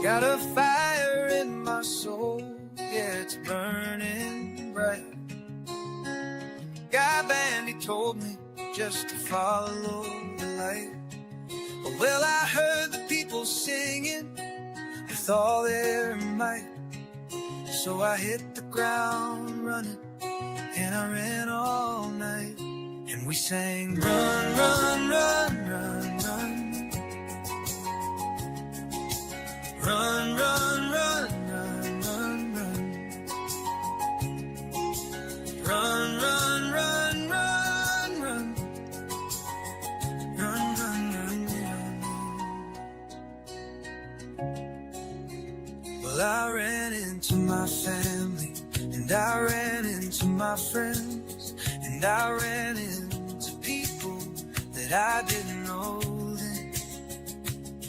Got a fire in my soul, yeah, it's burning bright. Guy Bandy told me just to follow the light. Well, I heard the people singing with all their might. So I hit the ground running, and I ran all night. And we sang, run, run, run, run, run. Run, run, run, run, run, run. Run, run, run, run, run. Run, run, run, run. Well, I ran into my family, and I ran into my friends, and I ran into people that I didn't know then.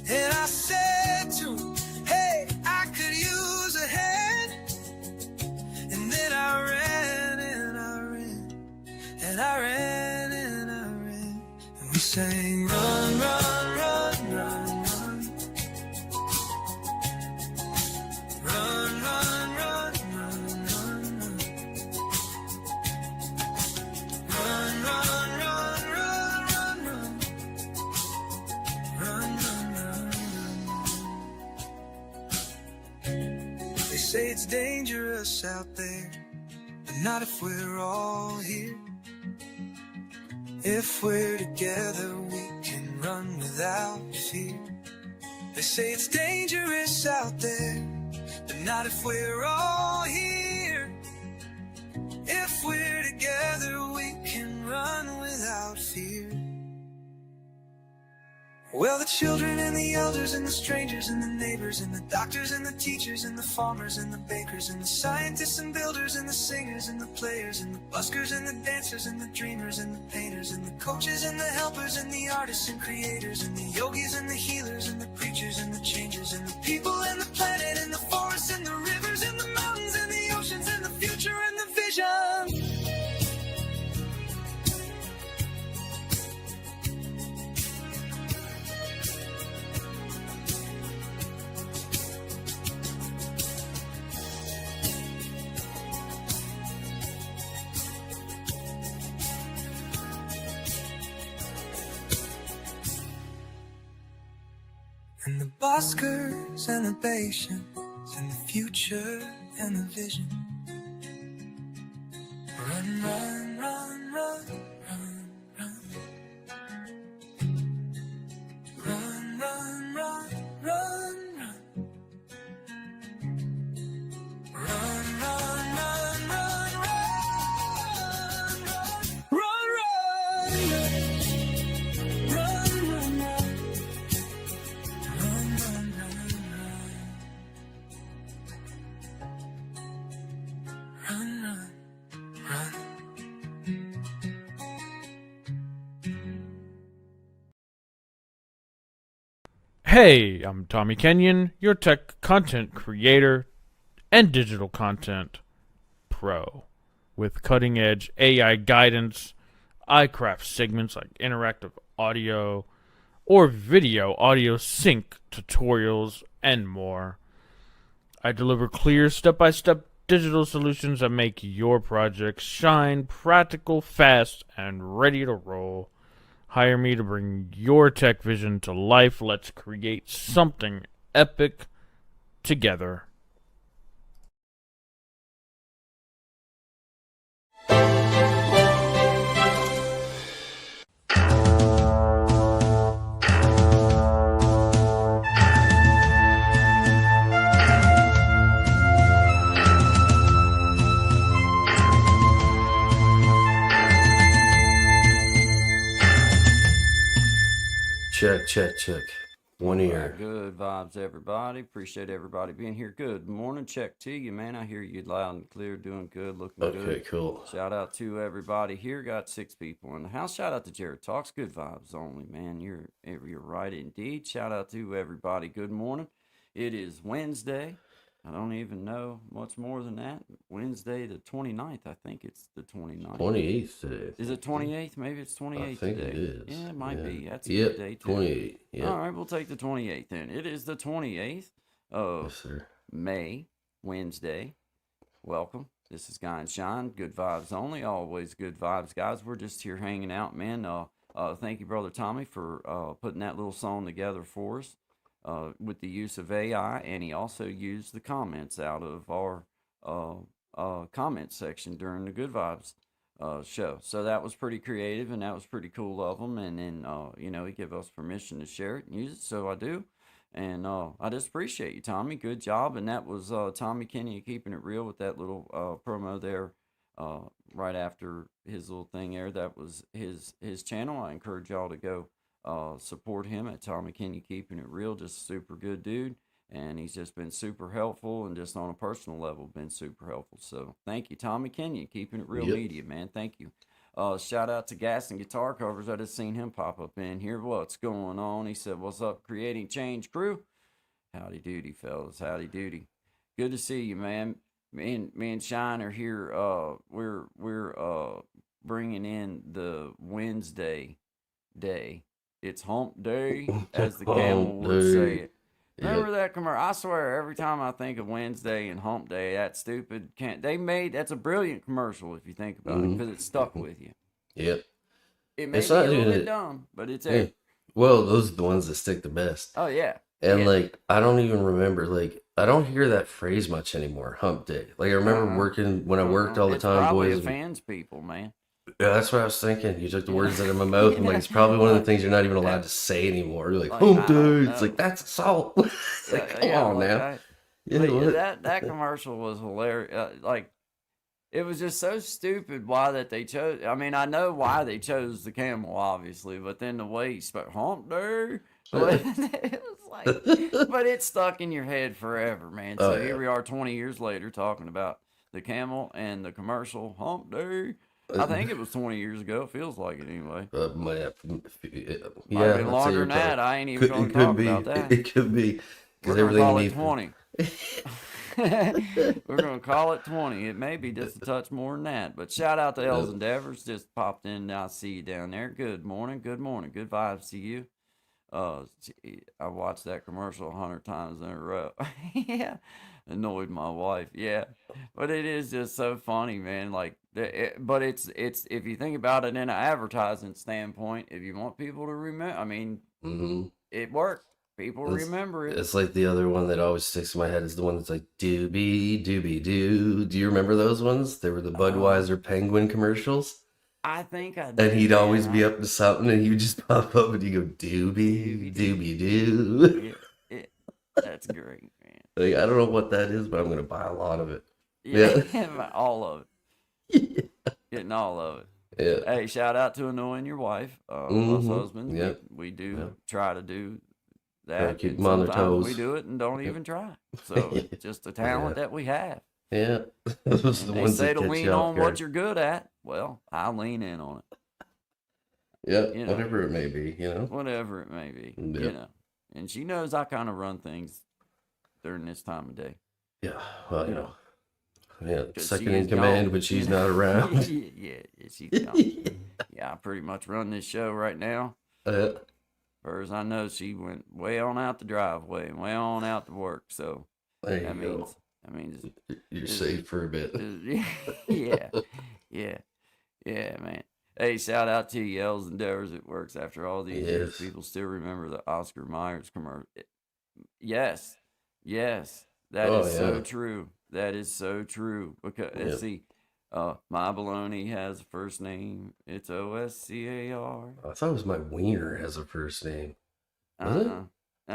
And I said to them, hey, I could use a hand. And then I ran and I ran, and I ran and I ran. And we sang, run, run, run, run, run. Run, run, run, run, run, run. Run, run, run, run, run, run. Run, run, run, run. They say it's dangerous out there, but not if we're all here. If we're together, we can run without fear. They say it's dangerous out there, but not if we're all here. If we're together, we can run without fear. Well, the children and the elders and the strangers and the neighbors and the doctors and the teachers and the farmers and the bakers and the scientists and builders and the singers and the players and the buskers and the dancers and the dreamers and the painters and the coaches and the helpers and the artists and creators and the yogis and the healers and the preachers and the changers and the people and the planet and the forests and the rivers and the mountains and the oceans and the future and the vision. And the buskers and the patience and the future and the vision. Run, run, run, run, run, run. Run, run, run, run, run. Run, run, run, run, run, run, run, run, run, run. Hey, I'm Tommy Kenyon, your tech content creator and digital content pro. With cutting edge AI guidance, I craft segments like interactive audio or video audio sync tutorials and more. I deliver clear step-by-step digital solutions that make your projects shine, practical, fast, and ready to roll. Hire me to bring your tech vision to life. Let's create something epic together. Check, check, check. One ear. Good vibes, everybody. Appreciate everybody being here. Good morning. Check to you, man. I hear you loud and clear. Doing good. Looking good. Okay, cool. Shout out to everybody here. Got 6 people in the house. Shout out to Jared Talks. Good vibes only, man. You're right indeed. Shout out to everybody. Good morning. It is Wednesday. I don't even know much more than that. Wednesday the 29th. I think it's the 29th. 28th today. Is it 28th? Maybe it's 28th I think today. it is. Yeah, it might be. That's a Yep, good day too. 28. Yep. All right, we'll take the 28th then. It is the 28th of Yes, sir. May, Wednesday. Welcome. This is Guy and Shine. Good vibes only. Always good vibes, guys. We're just here hanging out, man. Thank you, brother Tommy, for putting that little song together for us with the use of AI, and he also used the comments out of our comment section during the Good Vibes show. So that was pretty creative, and that was pretty cool of him. And then, he gave us permission to share it and use it, so I do. And I just appreciate you, Tommy. Good job. And that was Tommy Kenny keeping it real with that little promo there right after his little thing there. That was his channel. I encourage y'all to go support him at Tommy Kenny keeping it real. Just a super good dude. And he's just been super helpful, and just on a personal level been super helpful. So thank you, Tommy Kenyon, keeping it real media, man. Thank you. Shout out to Gas and Guitar Covers. I just seen him pop up in here. What's going on? He said, "What's up, Creating Change crew?" Howdy doody, fellas. Howdy doody. Good to see you, man. Me and Shine are here. We're bringing in the Wednesday day. It's hump day, as the camel would say it. Remember that commercial? I swear, every time I think of Wednesday and Hump Day, that stupid that's a brilliant commercial if you think about it, because it stuck with you. Yep. It may be a little bit dumb, but it's yeah. Well, those are the ones that stick the best. Oh yeah. And like, I don't even remember, like, I don't hear that phrase much anymore. Hump day. Like, I remember working when I worked all the time. Probably boys offends people, man. Yeah, that's what I was thinking. You took the words out of my mouth. I'm like, it's probably one of the things you're not even allowed to say anymore. You're like, hump day. It's like, that's assault. It's like, come on now. That commercial was hilarious. It was just so stupid why that they chose. I mean, I know why they chose the camel, obviously, but then the way he spoke, hump day. It was like, but it stuck in your head forever, man. So here we are 20 years later talking about the camel and the commercial hump day. I think it was 20 years ago. It feels like it anyway. Might have been longer than that. I ain't even going to talk about that. It could be. We're going to call it 20. We're going to call it 20. It may be just a touch more than that. But shout out to Els Endeavors. Just popped in. I see you down there. Good morning. Good morning. Good vibes to you. I watched that commercial 100 times in a row. Yeah. Annoyed my wife. Yeah. But it is just so funny, man. But it's if you think about it in an advertising standpoint, if you want people to remember, I mean, it worked. People remember it. It's like the other one that always sticks in my head is the one that's like, doobie, doobie doo. Do you remember those ones? They were the Budweiser Penguin commercials. I think I did. And he'd always be up to something, and he would just pop up, and he'd go, doobie, doobie doo. That's great, man. Like, I don't know what that is, but I'm going to buy a lot of it. Yeah. All of it. Yeah. Getting all of it. Yeah. Hey, shout out to annoying your wife, us husbands. Yep. We do try to do that. Try to keep them on their toes. We do it and don't even try. So it's just a talent that we have. Yeah. Those are the ones say that to catch lean you off on guard. what you're good at. Well, I'll lean in on it. Yeah, whatever it may be, Whatever it may be, And she knows I kind of run things during this time of day. Yeah, well, yeah, 'Cause second she in is command gone. when she's not around. yeah, she's gone. Yeah, I pretty much run this show right now. As far as I know, she went way on out the driveway and way on out to work. So There that you means go. You're safe for a bit. yeah, man. Hey, shout out to you, Els Endeavors. It works after all these years. People still remember the Oscar Myers commercial. Yes, that is so true. That is so true. Because let's see, my baloney has a first name. It's Oscar. I thought it was my wiener has a first name. Was it? Uh-huh.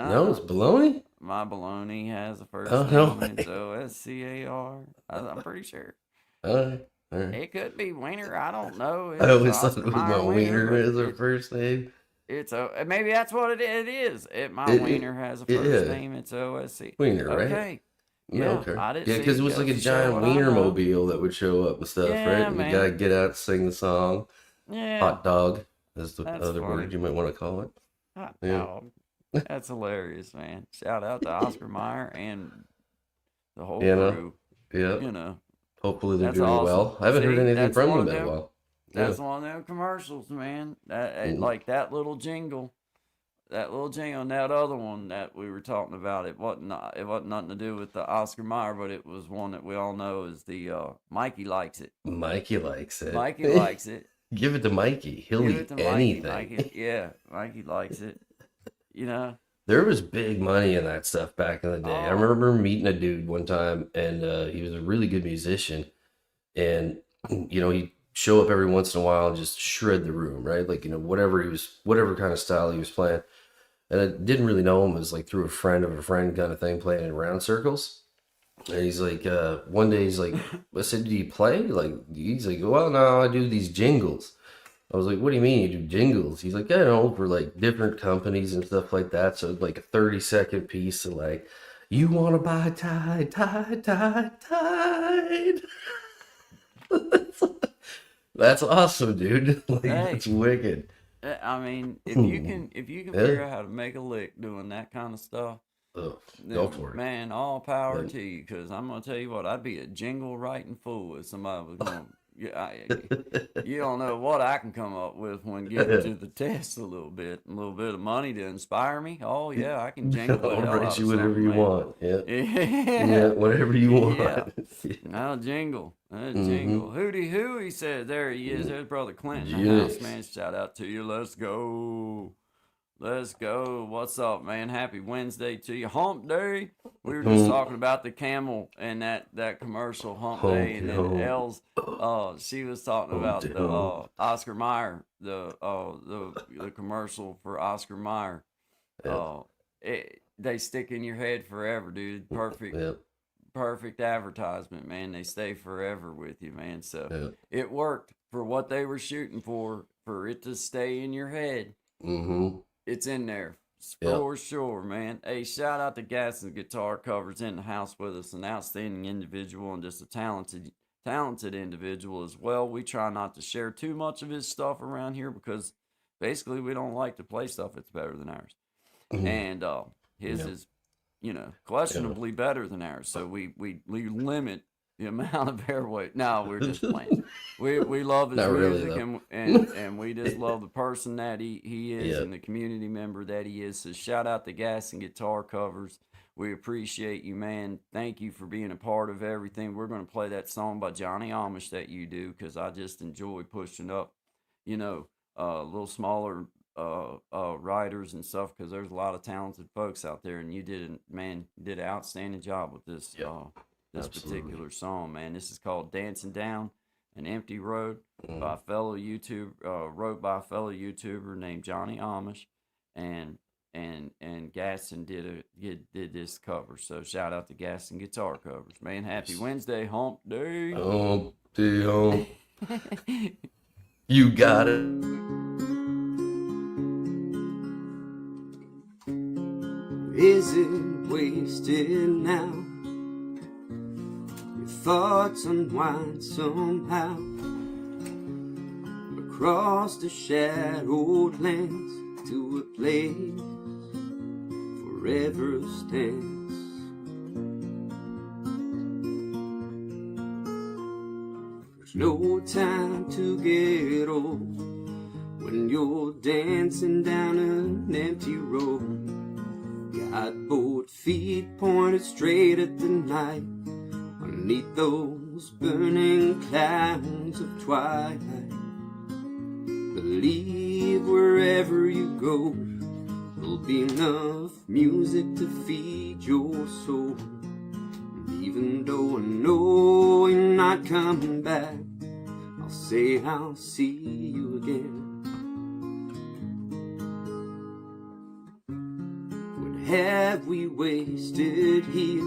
No, it's baloney. My baloney has a first no name. It's Oscar. I'm pretty sure. All right. It could be wiener. I don't know. I always thought it was my wiener has a first name. It's maybe that's what it is. My wiener has a first name. It's OSC. Wiener, right? Okay. Yeah, okay. I didn't because it was like a giant wiener mobile that would show up and stuff, right? And man. you gotta get out and sing the song. Yeah. Hot dog is the That's other funny. word you might want to call it. Hot dog. That's hilarious, man. Shout out to Oscar Mayer and the whole crew. Yeah. Hopefully they're That's doing awesome. well. I haven't heard anything from them in a while. That's one of them commercials, man. Like that little jingle. little jingle and that other one that we were talking about, it wasn't nothing to do with the Oscar Mayer, but it was one that we all know is the Mikey Likes It. Mikey likes it. Mikey likes it. Give it to Mikey. He'll Give eat it to Mikey. anything. Mikey likes it. You know. There was big money in that stuff back in the day. I Oh. remember meeting a dude one time, and he was a really good musician. And he'd show up every once in a while and just shred the room, right? Like whatever kind of style he was playing. And I didn't really know him. It was like through a friend of a friend kind of thing, playing in round circles. And he's like, one day he's like, I said, do you play? Like, he's like, well, no, I do these jingles. I was like, what do you mean you do jingles? He's like, I know, for like different companies and stuff like that. So like a 30-second piece of like, you want to buy Tide. That's awesome, dude. Like, Hey. that's wicked. I mean, if you can figure out how to make a lick doing that kind of stuff, Ugh, then, go for it. man, all power Yeah. to you. Because I'm gonna tell you what, I'd be a jingle writing fool if somebody was going. You don't know what I can come up with when given to the test a little bit of money to inspire me. Oh yeah, I can jingle the I'll hell out write of you whatever something, you man. want. Yeah. Yeah. Whatever you want. Yeah. I'll jingle. Jingle. Hooty hoo, he said. There he is. There's Brother Clinton in the house, Yes. man. Shout out to you. Let's go. Let's go. What's up, man? Happy Wednesday to you. Hump Day. We were just talking about the camel and that commercial Hump Day, and then Hump Day. Els, she was talking about Hump the Day. Oscar Mayer, the commercial for Oscar Mayer. They stick in your head forever, dude. Perfect. Yep. Perfect advertisement, man. They stay forever with you, man. So Yep. it worked for what they were shooting for it to stay in your head. Mm-hmm. It's in there Yep. for sure, man. Hey, shout out to Gas and Guitar Covers in the house with us. An outstanding individual and just a talented individual as well. We try not to share too much of his stuff around here because basically we don't like to play stuff that's better than ours. And his Yep. is, questionably better than ours. So we limit the amount of airway. No, we're just playing. We love his Not really, music though. and we just love the person that he is Yep. and the community member that he is. So shout out to Gas and Guitar Covers. We appreciate you, man. Thank you for being a part of everything. We're going to play that song by Johnny Amish that you do because I just enjoy pushing up, a little smaller writers and stuff because there's a lot of talented folks out there, and you did an outstanding job with this this Absolutely. particular song, man. This is called "Dancing Down an Empty Road" Mm-hmm. by a fellow wrote by a fellow YouTuber named Johnny Amish, and Gaston did this cover. So shout out to Gaston Guitar Covers, man. Happy Wednesday, Hump Day. You got it. Is it wasted now? Your thoughts unwind somehow across the shadowed lands to a place forever stands. There's no time to get old when you're dancing down an empty road. Got both feet pointed straight at the night, underneath those burning clouds of twilight. Believe wherever you go, there'll be enough music to feed your soul. And even though I know you're not coming back, I'll say I'll see you again. Have we wasted here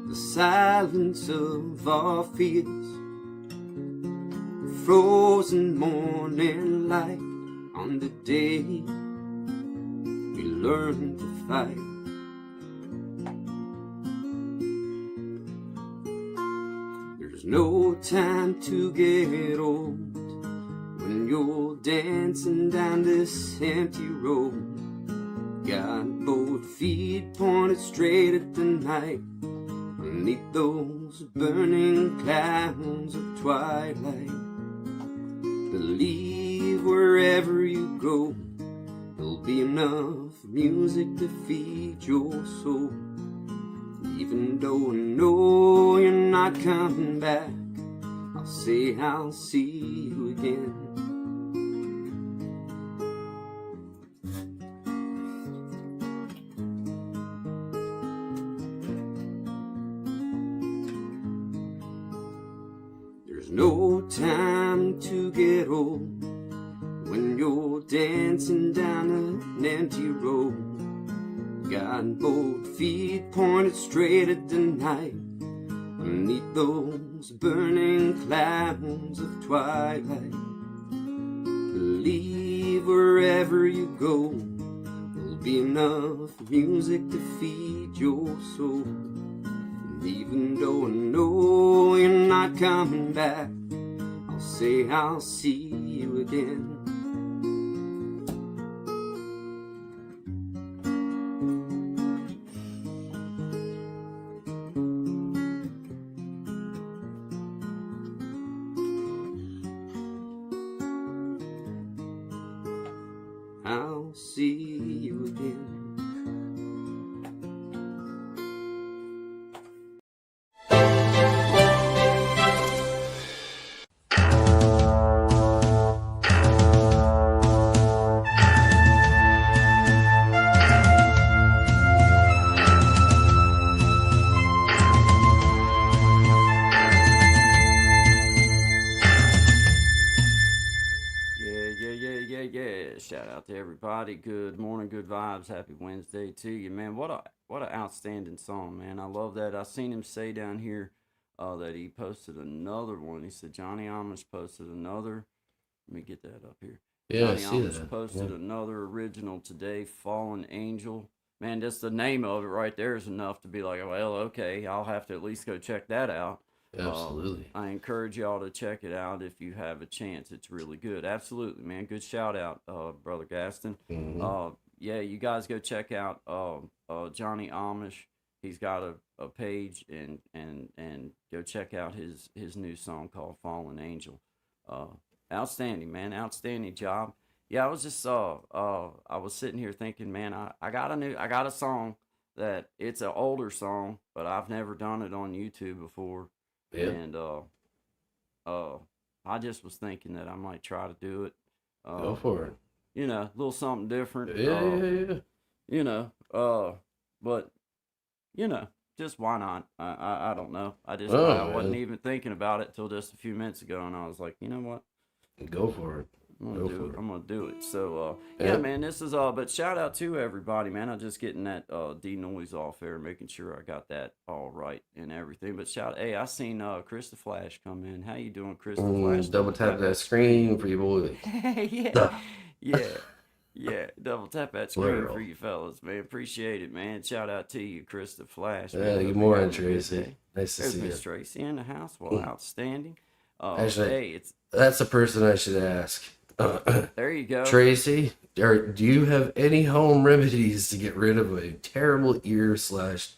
the silence of our fears? Frozen morning light on the day we learn to fight. There's no time to get old when you're dancing down this empty road. Got both feet pointed straight at the night, underneath those burning clouds of twilight. Believe wherever you go, there'll be enough music to feed your soul. Even though I know you're not coming back, I'll say I'll see you again. There's no time to get old when you're dancing down an empty road. Got both feet pointed straight at the night, beneath those burning clouds of twilight. Believe wherever you go, there'll be enough music to feed your soul. And even though I know you're not coming back, I'll say I'll see you again. I'll see you again. Shout out to everybody. Good morning, good vibes. Happy Wednesday to you, man. What an outstanding song, man. I love that. I seen him say down here that he posted another one. He said Johnny Amish posted another. Let me get that up here. Yeah, I Johnny see Amish that. posted Yeah. another original today, Fallen Angel. Man, just the name of it right there is enough to be like, well, okay, I'll have to at least go check that out. Absolutely. I encourage y'all to check it out if you have a chance. It's really good. Absolutely, man. Good shout out, Brother Gaston. Mhm. Yeah, you guys go check out Johnny Amish. He's got a page and go check out his new song called Fallen Angel. Outstanding, man. Outstanding job. Yeah, I was just I was sitting here thinking, man, I got a song that it's an older song, but I've never done it on YouTube before. Yeah. And I just was thinking that I might try to do it. Go for it. You know, a little something different. Yeah. You know, but you know, just why not? I don't know. I wasn't even thinking about it till just a few minutes ago, and I was like, you know what? Go for it. I'm Go gonna do for it. it. I'm gonna do it. So yeah, Yeah. man, this is but shout out to everybody, man. I'm just getting that D noise off there, making sure I got that all right and everything. But hey, I seen Chris the Flash come in. How you doing, Chris the Flash? Double tap that screen for you boys. yeah. Double tap that screen Plural. for you fellas, man. Appreciate it, man. Shout out to you, Chris the Flash. Yeah, man. Hope good you're morning, having a good Tracy. day. Nice to There's see you. Miss Tracy in the house. Well, outstanding. Actually, Hey, it's That's the person I should ask. there. You go. Tracy, do you have any home remedies to get rid of a terrible ear/sinus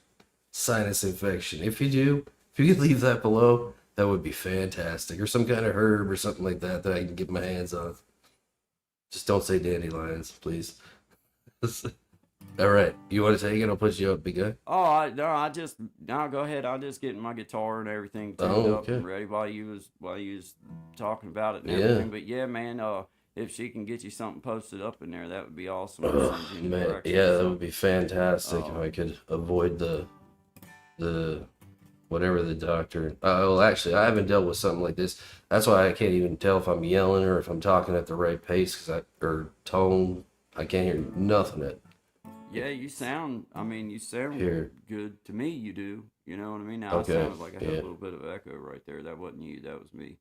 infection? If you do, if you could leave that below, that would be fantastic. Or some kind of herb or something like that that I can get my hands on. Just don't say dandelions, please. All right, you want to take it? I'll put you up, big guy. Oh, no, go ahead. I'll just get my guitar and everything tuned up okay. and ready while you was talking about it and Yeah. everything. But yeah, man, if she can get you something posted up in there, that would be awesome. I'll send you in the Man, direction. yeah, that So, would be fantastic if I could avoid the whatever the doctor. Well, actually, I haven't dealt with something like this. That's why I can't even tell if I'm yelling or if I'm talking at the right pace or tone. I can't hear nothing. yeah, you sound Here. good to me. You do. You know what I mean? Now Okay, it sounded like I had yeah. a little bit of echo right there. That wasn't you. That was me.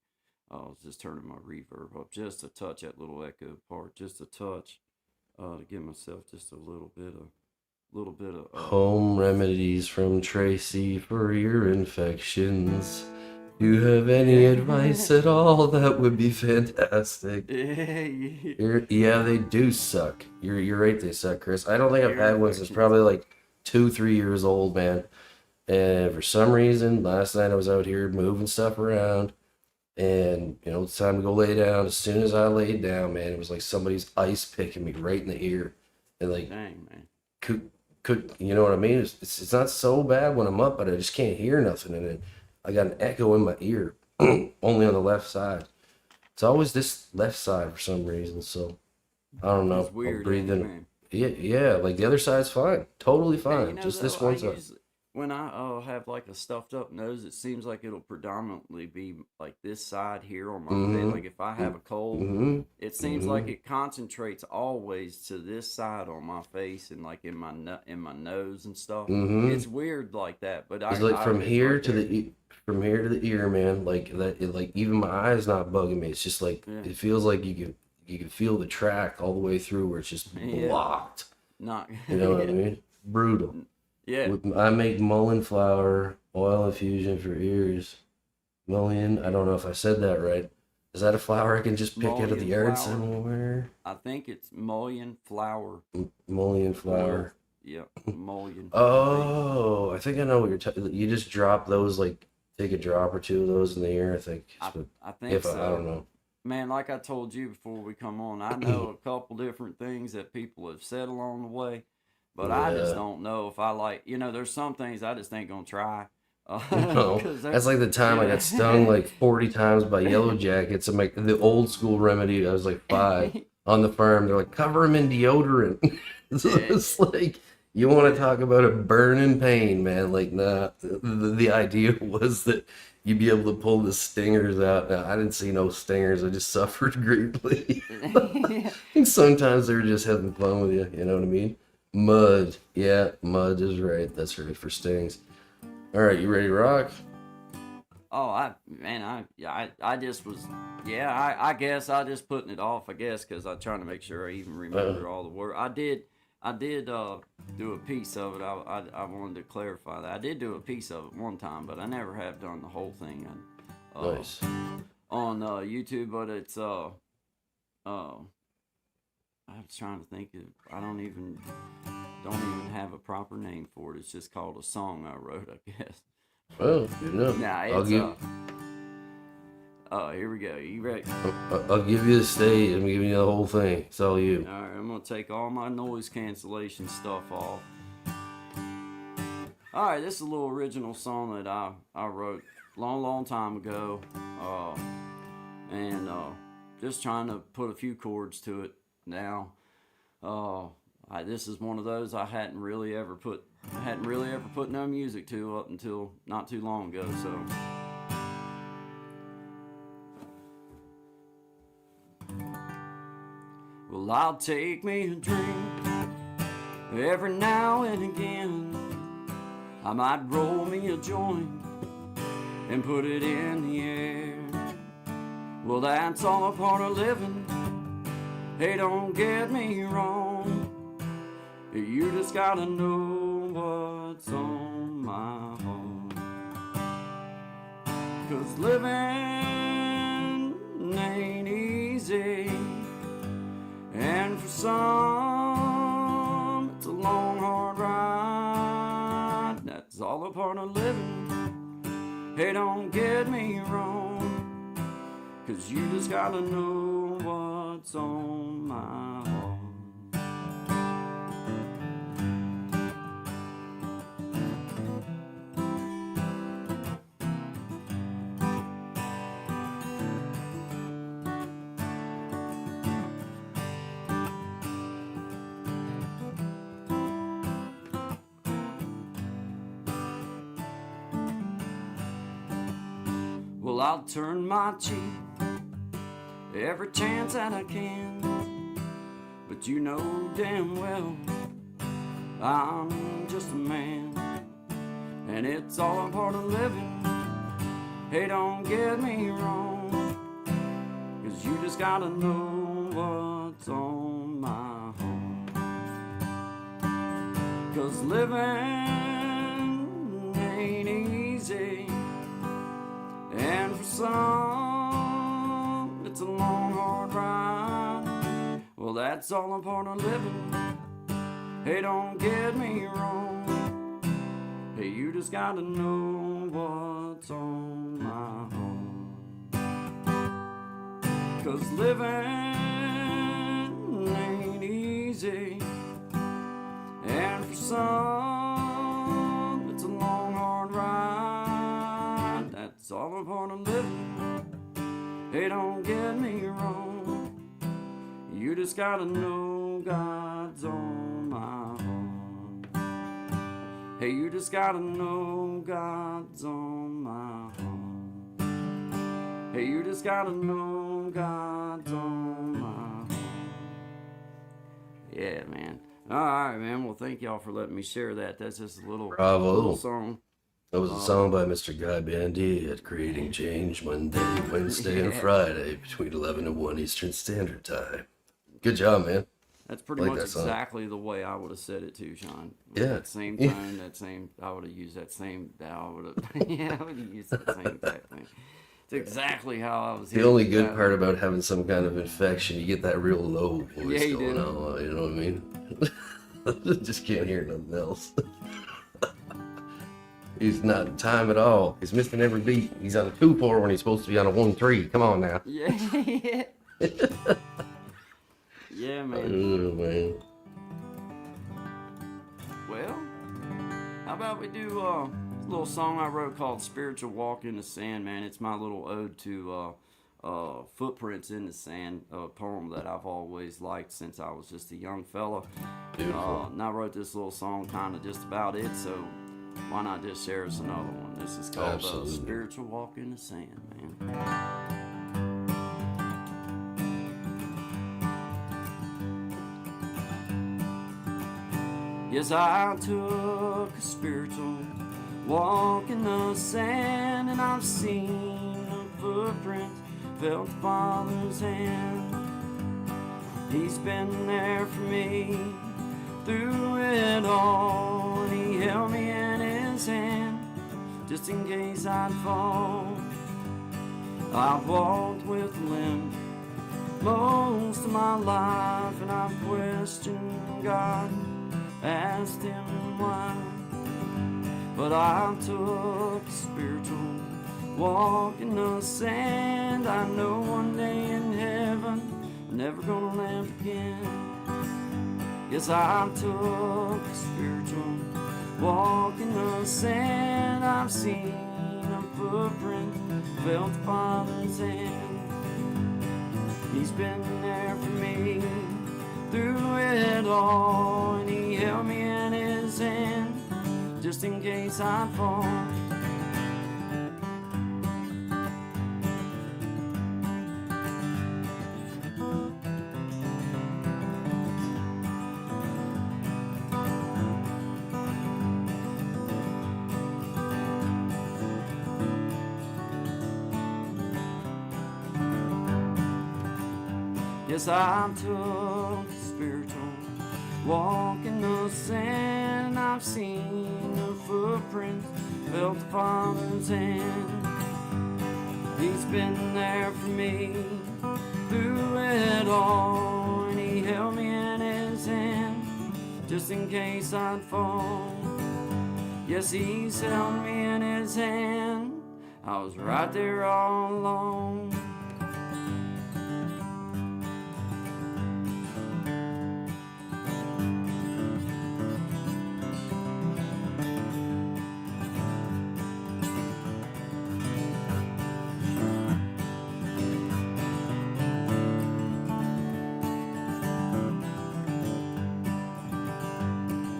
I was just turning my reverb up just a touch. That little echo part, just a touch, to give myself just a little bit of. Home remedies from Tracy for ear infections. Do you have any advice at all? That would be fantastic. Yeah, they do suck. You're right, they suck, Chris. I don't think I've Ear had one since infections. probably like 2-3 years old, man. And for some reason, last night I was out here moving stuff around, and it's time to go lay down. As soon as I laid down, man, it was like somebody's ice picking me right in the ear. and like Dang, man. could you know what I mean? It's not so bad when I'm up, but I just can't hear nothing, and then I got an echo in my ear, only on the left side. It's always this left side for some reason. So I don't know. It's weird, I'm breathing. man. Yeah. Like the other side's fine, totally Hey, fine. Just this one side. When I have like a stuffed up nose, it seems like it'll predominantly be like this side here on my face. Like if I have a cold, Mm-hmm. it seems like it concentrates always to this side on my face and like in my nose and stuff. Mm-hmm. It's weird like that, but It's like from here right to there. from here to the ear, man. Like that. Like even my eyes not bugging me. It's just like Yeah. it feels like you can feel the track all the way through where it's just Yeah. blocked. Not You know what I mean? Brutal. yeah. I make mullein flower oil infusion for ears. Mullein. I don't know if I said that right. Is that a flower I can just pick out of the Mullein yard flower. somewhere? I think it's mullein flower. Mullein flower. Yeah, mullein. Oh, I think I know what you're talking. You just drop those, like take a drop or two of those in the ear. I think. I think If so. I don't know. Man, like I told you before we come on, I know a couple different things that people have said along the way, but I just Yeah. don't know if I like, there's some things I just ain't gonna try. No, 'Cause that's like the time I got stung like 40 times by yellow jackets. I'm like the old school remedy. I was like 5 on the farm. They're like, cover them in deodorant. So it's like, you want to talk about a burning pain, man. Like, nah, the idea was that you'd be able to pull the stingers out. Now, I didn't see no stingers. I just suffered greatly. And sometimes they were just having fun with you. You know what I mean? Mud. Yeah, mud is right. That's right for stings. All right, you ready to rock? Oh, I just was, I guess I just putting it off, I guess, because I'm trying to make sure I even remember all the words. I did do a piece of it. I wanted to clarify that. I did do a piece of it one time, but I never have done the whole thing Nice. on YouTube, but it's, I was trying to think of, I don't even have a proper name for it. It's just called a song I wrote, I guess. Well, good enough. Nah, I'll it's give, here we go. You ready? I'll give you the stage. I'm giving you the whole thing. It's all you. All right, I'm gonna take all my noise cancellation stuff off. All right, this is a little original song that I wrote long time ago, and just trying to put a few chords to it now. This is one of those I hadn't really ever put no music to up until not too long ago. So. Well, I'll take me a drink every now and again. I might roll me a joint and put it in the air. Well, that's all a part of living. Hey, don't get me wrong. You just gotta know what's on my heart. 'Cause living ain't easy. And for some, it's a long, hard ride. That's all a part of living. Hey, don't get me wrong. 'Cause you just gotta know what's on my heart. Well, I'll turn my cheek every chance that I can, but you know damn well I'm just a man, and it's all a part of living. Hey, don't get me wrong, 'cause you just gotta know what's on my heart. 'Cause living ain't easy. And for some, it's a long, hard ride. Well, that's all a part of living. Hey, don't get me wrong. Hey, you just gotta know what's on my heart. 'Cause living ain't easy. son. It's a long, hard ride. That's all a part of living. Hey, don't get me wrong. You just gotta know God's on my heart. Hey, you just gotta know God's on my heart. Hey, you just gotta know God's on my heart. Yeah, man. All right, man. Well, thank y'all for letting me share that. That's just a little, Bravo. little song. That was a song by Mr. Guy Bandy at Creating Change Monday, Wednesday, and Friday between 11 and 1 Eastern Standard Time. Good job, man. That's pretty Like much that song. exactly the way I would have said it too, Sean. With Yeah. that same tone, that same. I would have used that same. I would have. Yeah, I would have used that same exact thing. It's exactly how I was. The only hearing good that. part about having some kind of infection, you get that real low voice Yeah, you going do. on. You know what I mean? Just can't hear nothing else. He's not in time at all. He's missing every beat. He's on a 2/4 when he's supposed to be on a 1/3. Come on now. Yeah. Yeah, man. Oh, man. Well, how about we do a little song I wrote called "Spiritual Walk in the Sand," man. It's my little ode to footprints in the sand, a poem that I've always liked since I was just a young fella. Beautiful. And I wrote this little song kind of just about it, so why not just share us another one? This is called Absolutely. "Spiritual Walk in the Sand," man. Yes, I took a spiritual walk in the sand, and I've seen a footprint, felt the Father's hand. He's been there for me through it all, and He held me in His hand, just in case I'd fall. I've walked with a limp most of my life, and I've questioned God, asked Him why. But I took a spiritual walk in the sand. I know one day in heaven I'm never gonna land again. Yes, I took a spiritual walk in the sand. I've seen a footprint, felt the Father's hand. He's been there for me through it all, and He held me in His hand, just in case I fall. Yes, I took a spiritual walk in the sand. I've seen the footprints, felt the Father's hand. He's been there for me through it all, and He held me in His hand, just in case I'd fall. Yes, He's held me in His hand. I was right there all along.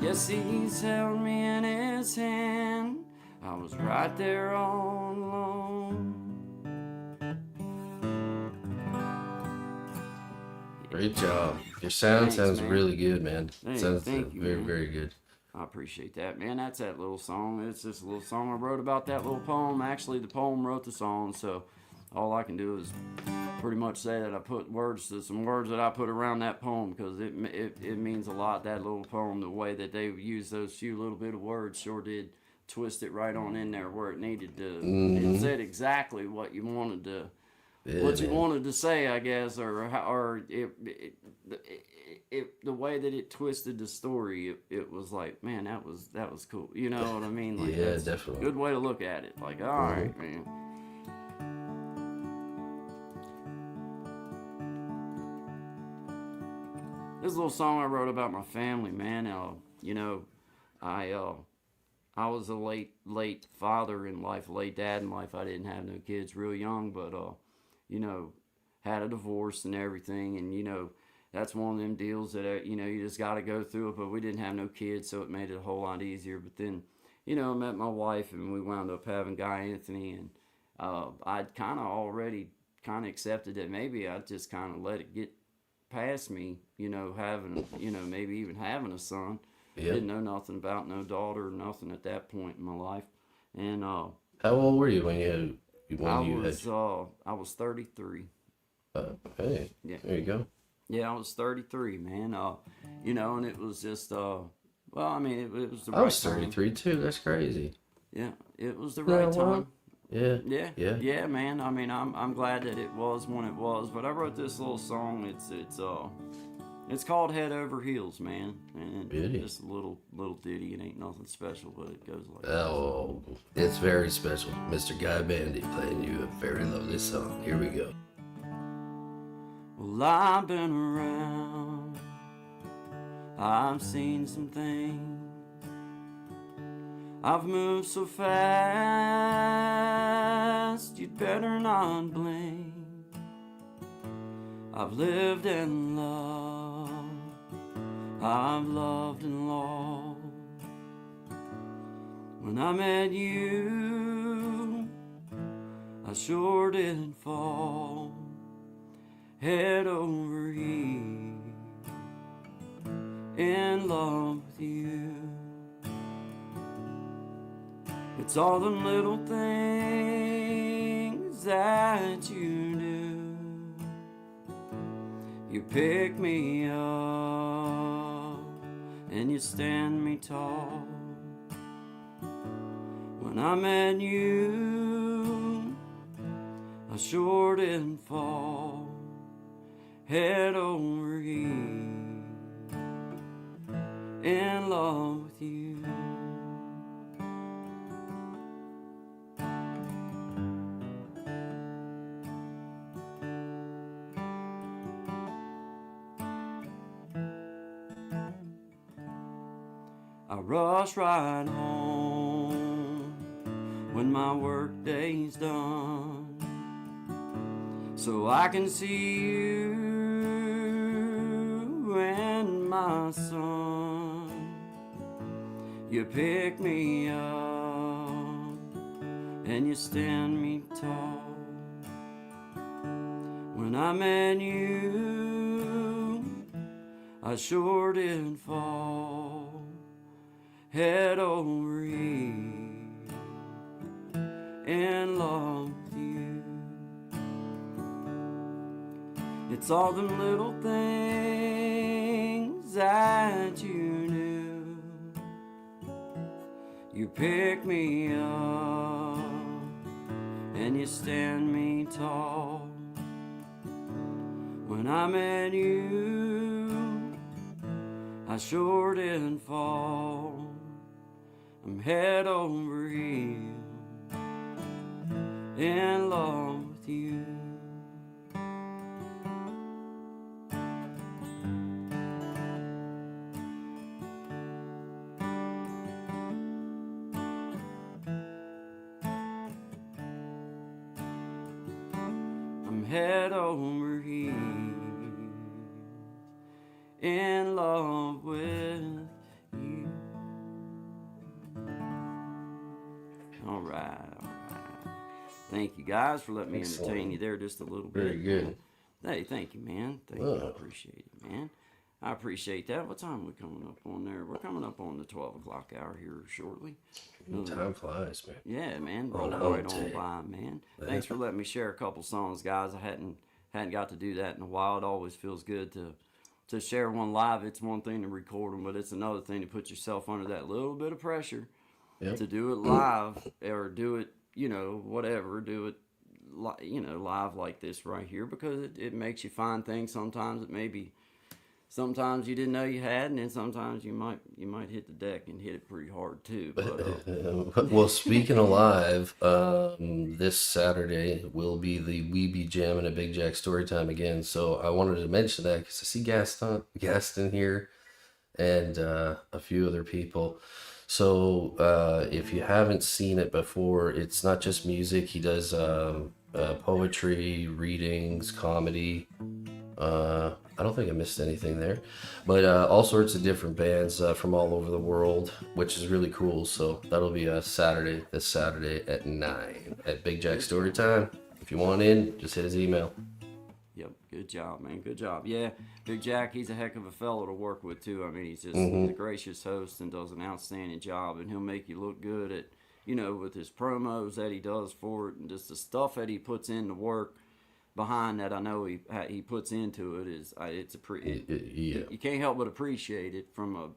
Yes, He's held me in His hand. I was right there all alone. Great job. Your sound Thanks, sounds man. really good, man. Thank Sounds you, very, man. very good. I appreciate that, man. That's that little song. It's just a little song I wrote about that little poem. Actually, the poem wrote the song, so all I can do is pretty much say that I put words to some words that I put around that poem, because it means a lot. That little poem, the way that they used those few little bit of words, sure did twist it right on in there where it needed to. It said exactly what you wanted to. Yeah, What you man. wanted to say, I guess, or the way that it twisted the story, it was like, man, that was cool. You know what I mean? Like, Yeah, that's definitely. a good way to look at it. Like, all right, man. This little song I wrote about my family, man. You know, I was a late father in life, late dad in life. I didn't have no kids real young, but you know, had a divorce and everything, and you know, that's one of them deals that you know, you just got to go through it. But we didn't have no kids, so it made it a whole lot easier. But then, you know, I met my wife, and we wound up having Guy Anthony, and I'd kind of already kind of accepted that maybe I'd just kind of let it get past me, you know, having, you know, maybe even having a son. Yeah. Didn't know nothing about no daughter or nothing at that point in my life. And How old were you when you I was 33. hey, Yeah. there you go. Yeah, I was 33, man. You know, and it was just well, I mean, it was the I right was 33 too. That's crazy. time. Yeah, it was the Yeah, right well, time. Yeah. Yeah, man. I mean, I'm glad that it was when it was. But I wrote this little song. It's called Head Over Heels, man. And Beauty. just a little ditty. It ain't nothing special, but it goes like Oh, it's very special. Mr. Guy Bandy playing you a very lovely song. Here we go. Well, I've been around, I've seen some things, I've moved so fast, you'd better not blink. I've lived and loved, I've loved and lost. When I met you, I sure did fall head over heels in love with you. It's all the little things that you do. You pick me up and you stand me tall. When I met you, I sure did fall head over heels in love with you. I rush right home when my work day's done, so I can see you and my son. You pick me up and you stand me tall. When I met you, I sure did fall head over heels in love with you. It's all the little things that you do. You pick me up and you stand me tall. When I met you, I sure did fall. I'm head over heels in love with you. I'm head over heels in love with you. All right. Thank you guys for letting me Excellent. entertain you there just a little bit. Very good. Hey, thank you, man. Thank you. I appreciate it, man. I appreciate that. What time are we coming up on there? We're coming up on the 12 o'clock hour here shortly. Time flies, man. Yeah, man. On Roll right home on day. by, man. Thanks for letting me share a couple songs, guys. I hadn't got to do that in a while. It always feels good to share one live. It's one thing to record them, but it's another thing to put yourself under that little bit of pressure Yep. to do it live or do it, you know, whatever, do it, you know, live like this right here, because it makes you find things sometimes that maybe sometimes you didn't know you had, and then sometimes you might hit the deck and hit it pretty hard too. But Well, speaking of live, this Saturday will be the Weeby Jam and a Big Jack Storytime again. So I wanted to mention that because I see Gaston here, and a few other people. So if you haven't seen it before, it's not just music. He does poetry, readings, comedy. I don't think I missed anything there, but all sorts of different bands from all over the world, which is really cool. So that'll be this Saturday at 9 at Big Jack Storytime. If you want in, just hit his email. Yep, good job, man. Good job. Yeah, Big Jack, he's a heck of a fellow to work with too. I mean, he's a gracious host and does an outstanding job, and he'll make you look good at, with his promos that he does for it, and just the stuff that he puts into work behind that. I know he puts into it is you can't help but appreciate it from a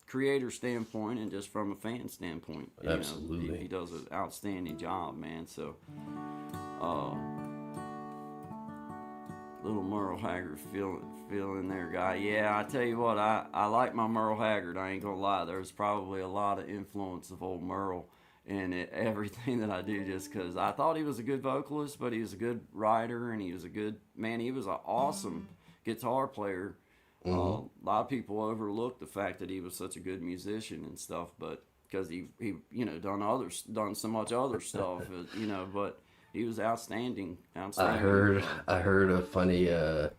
creator standpoint and just from a fan standpoint. Absolutely. He does an outstanding job, man. So little Merle Haggard feeling there, guy. Yeah, I tell you what, I like my Merle Haggard. I ain't gonna lie. There's probably a lot of influence of old Merle in everything that I do, just because I thought he was a good vocalist, but he was a good writer, and he was he was an awesome guitar player. A lot of people overlook the fact that he was such a good musician and stuff, but because he done so much other stuff, but he was outstanding. I heard a funny I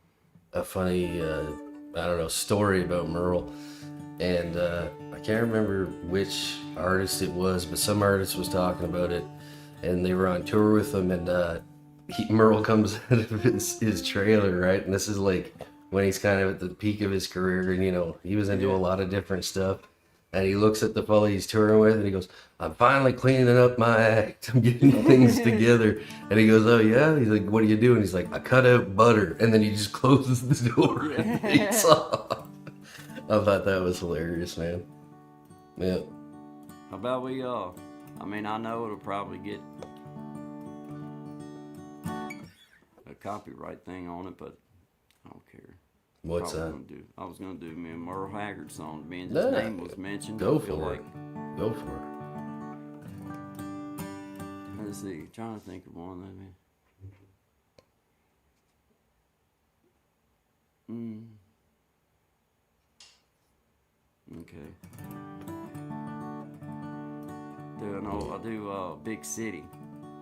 don't know, story about Merle, and I can't remember which artist it was, but some artist was talking about it, and they were on tour with him, and Merle comes out of his trailer, right? And this is like when he's kind of at the peak of his career, and he was into a lot of different stuff. And he looks at the fellow he's touring with, and he goes, "I'm finally cleaning up my act. I'm getting things together." And he goes, "Oh yeah?" He's like, "What are you doing?" He's like, "I cut out butter." And then he just closes the door and takes off. I thought that was hilarious, man. Yeah. How about we, I know it'll probably get a copyright thing on it, but I don't care. What's that? I was gonna do me a Merle Haggard song. Me and his name was mentioned. Go for it. Go for it. Let's see. Trying to think of one. Okay. I'll do Big City.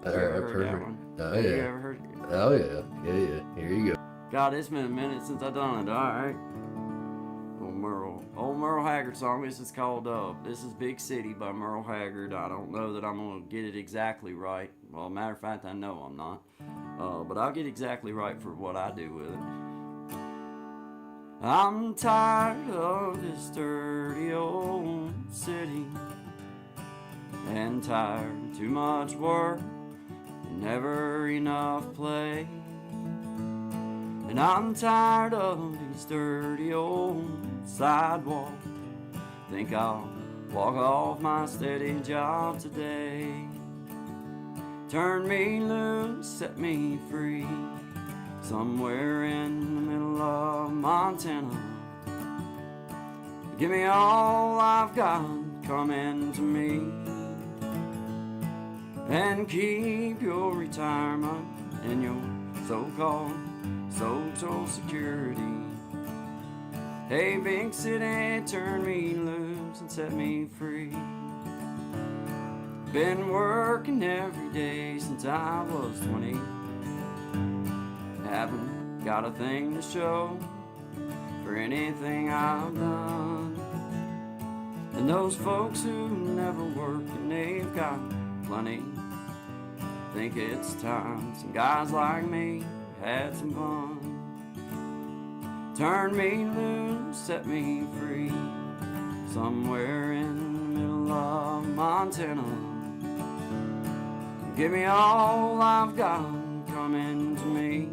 All right, perfect. That one? Oh You yeah. ever heard it? Oh yeah. Yeah. Here you go. God, it's been a minute since I done it. All right. Old Merle Haggard song. This is called this is Big City by Merle Haggard. I don't know that I'm gonna get it exactly right. Well, matter of fact, I know I'm not. But I'll get exactly right for what I do with it. I'm tired of this dirty old city, and tired of too much work and never enough play. And I'm tired of these dirty old sidewalks. Think I'll walk off my steady job today. Turn me loose, set me free, somewhere in the middle of Montana. Give me all I've got, come into me, and keep your retirement and your so-called Social Security. Hey, big city, turn me loose and set me free. Been working every day since I was 20. Haven't got a thing to show for anything I've done. And those folks who never work and they've got plenty, think it's time some guys like me had some fun. Turn me loose, set me free, somewhere in the middle of Montana. Give me all I've got, come into me,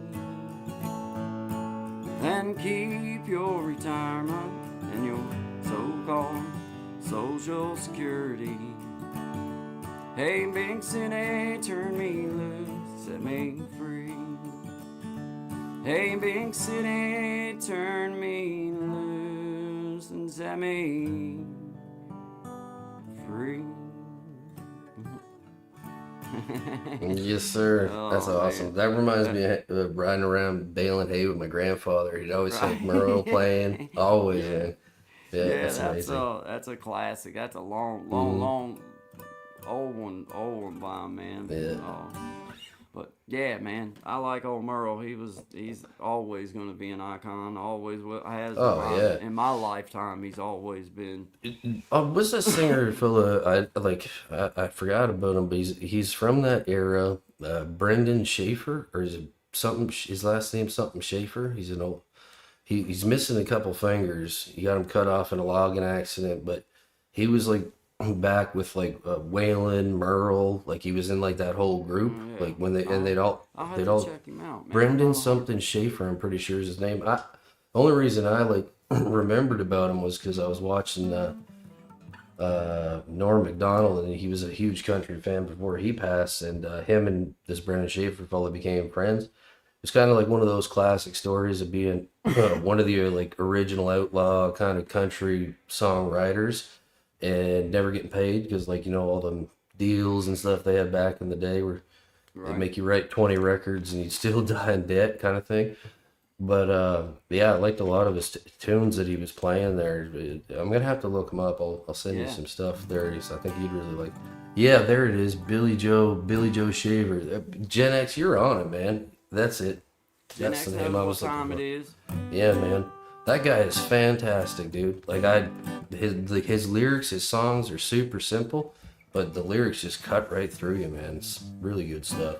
and keep your retirement and your so-called Social Security. Hey, big city, turn me loose, set me free. Hey, big city, turn me loose and set me free. Yes, sir. Oh, That's awesome. man. That reminds me of riding around baling hay with my grandfather. He'd always have Merle playing. Always, man. Yeah, that's amazing. that's a classic. That's a long old one by him, man. Yeah. But yeah, man, I like old Merle. He's always going to be an icon. Always has. Oh, yeah. In my lifetime, he's always been. What's that singer fella? I forgot about him, but he's from that era. Brendan Schaefer, or is it something? His last name something Schaefer. He's an old. He's missing a couple fingers. He got him cut off in a logging accident, but he was like back with like Waylon, Merle, like he was in like that whole group. Yeah. Like when they'd I'll have to all check him out, man. Brendan something Schaefer, I'm pretty sure is his name. The only reason I like remembered about him was because I was watching Norm Macdonald, and he was a huge country fan before he passed, and him and this Brendan Schaefer fella became friends. It's kind of like one of those classic stories of being one of the like original outlaw kind of country songwriters and never getting paid because, like, you know, all them deals and stuff they had back in the day where they make you write 20 records and you'd still die in debt kind of thing. But yeah, I liked a lot of his tunes that he was playing there. I'm gonna have to look him up. I'll send you some stuff there. I think you'd really like. Yeah, there it is, Billy Joe Shaver. Gen X, you're on it, man. That's it. Gen That's X the name knows I was what looking time for. it is. Yeah, man. That guy is fantastic, dude. Like his lyrics, his songs are super simple, but the lyrics just cut right through you, man. It's really good stuff.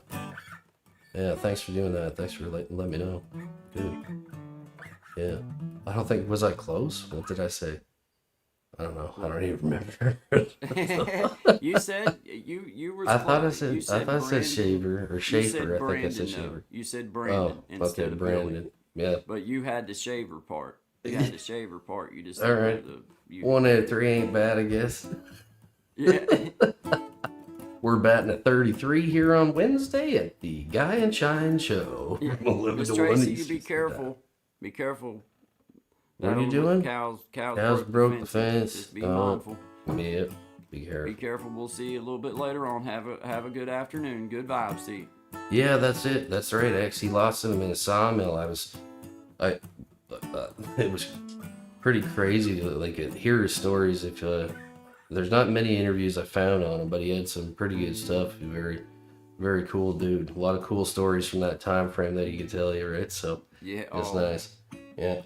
Yeah, thanks for doing that. Thanks for letting me know. Good. Yeah. I don't think, was I close? What did I say? I don't know. I don't even remember. You said you were. I thought I you said Brandon. Shaver or You Schaefer. said I think I Brandon, said though. Shaver. You said Brandon Oh, instead okay, of Brandon. Billy. Yeah. But you had the shaver part. You had the shaver part. You just All right. you, 1 out of 3 ain't bad, I guess. Yeah. We're batting at 33 here on Wednesday at the Guy and Shine Show. 11 Miss to 1 Tracy, you Eastern be careful. Be careful. What are you That'll- doing? Cows Broke the fences. fence. Just be Oh. mindful. Yep. Be Be careful. careful. We'll see you a little bit later on. Have a good afternoon. Good vibes to you. Yeah, that's it. That's right. I actually lost him in a sawmill. It was pretty crazy to like hear his stories. If there's not many interviews I found on him, but he had some pretty good stuff. Very, very cool dude. A lot of cool stories from that time frame that he could tell you, right? So Yeah. it's oh, nice. Yeah.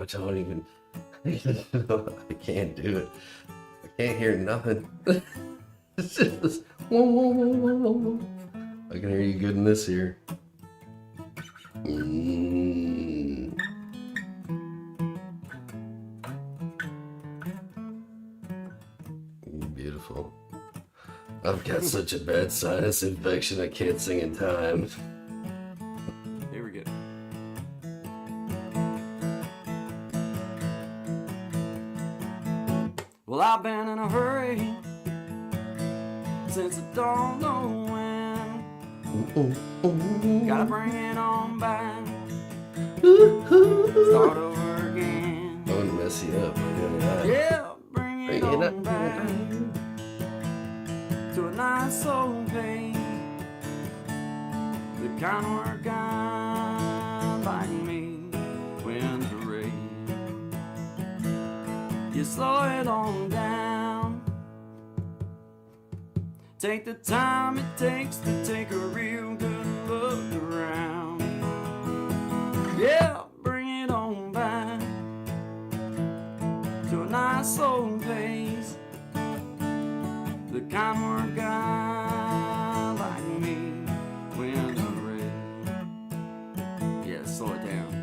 Don't even. I can't do it. I can't hear nothing. It's just whoa, whoa, whoa, whoa, whoa, whoa. I can hear you good in this here. Beautiful. I've got such a bad sinus infection I can't sing in time. Here we go. Well, I've been in a hurry since I don't know when. Gotta bring it on back. Start over again. I wouldn't mess you up by doing that. Yeah, bring it Bring it on up. back to a nice old pace. The kind of work I like me when the rain. You slow it on down. Take the time it takes to take a real good look around. Yeah, bring it on back to a nice slow pace. The kind of work I like me when I'm ready. Yeah, slow it down.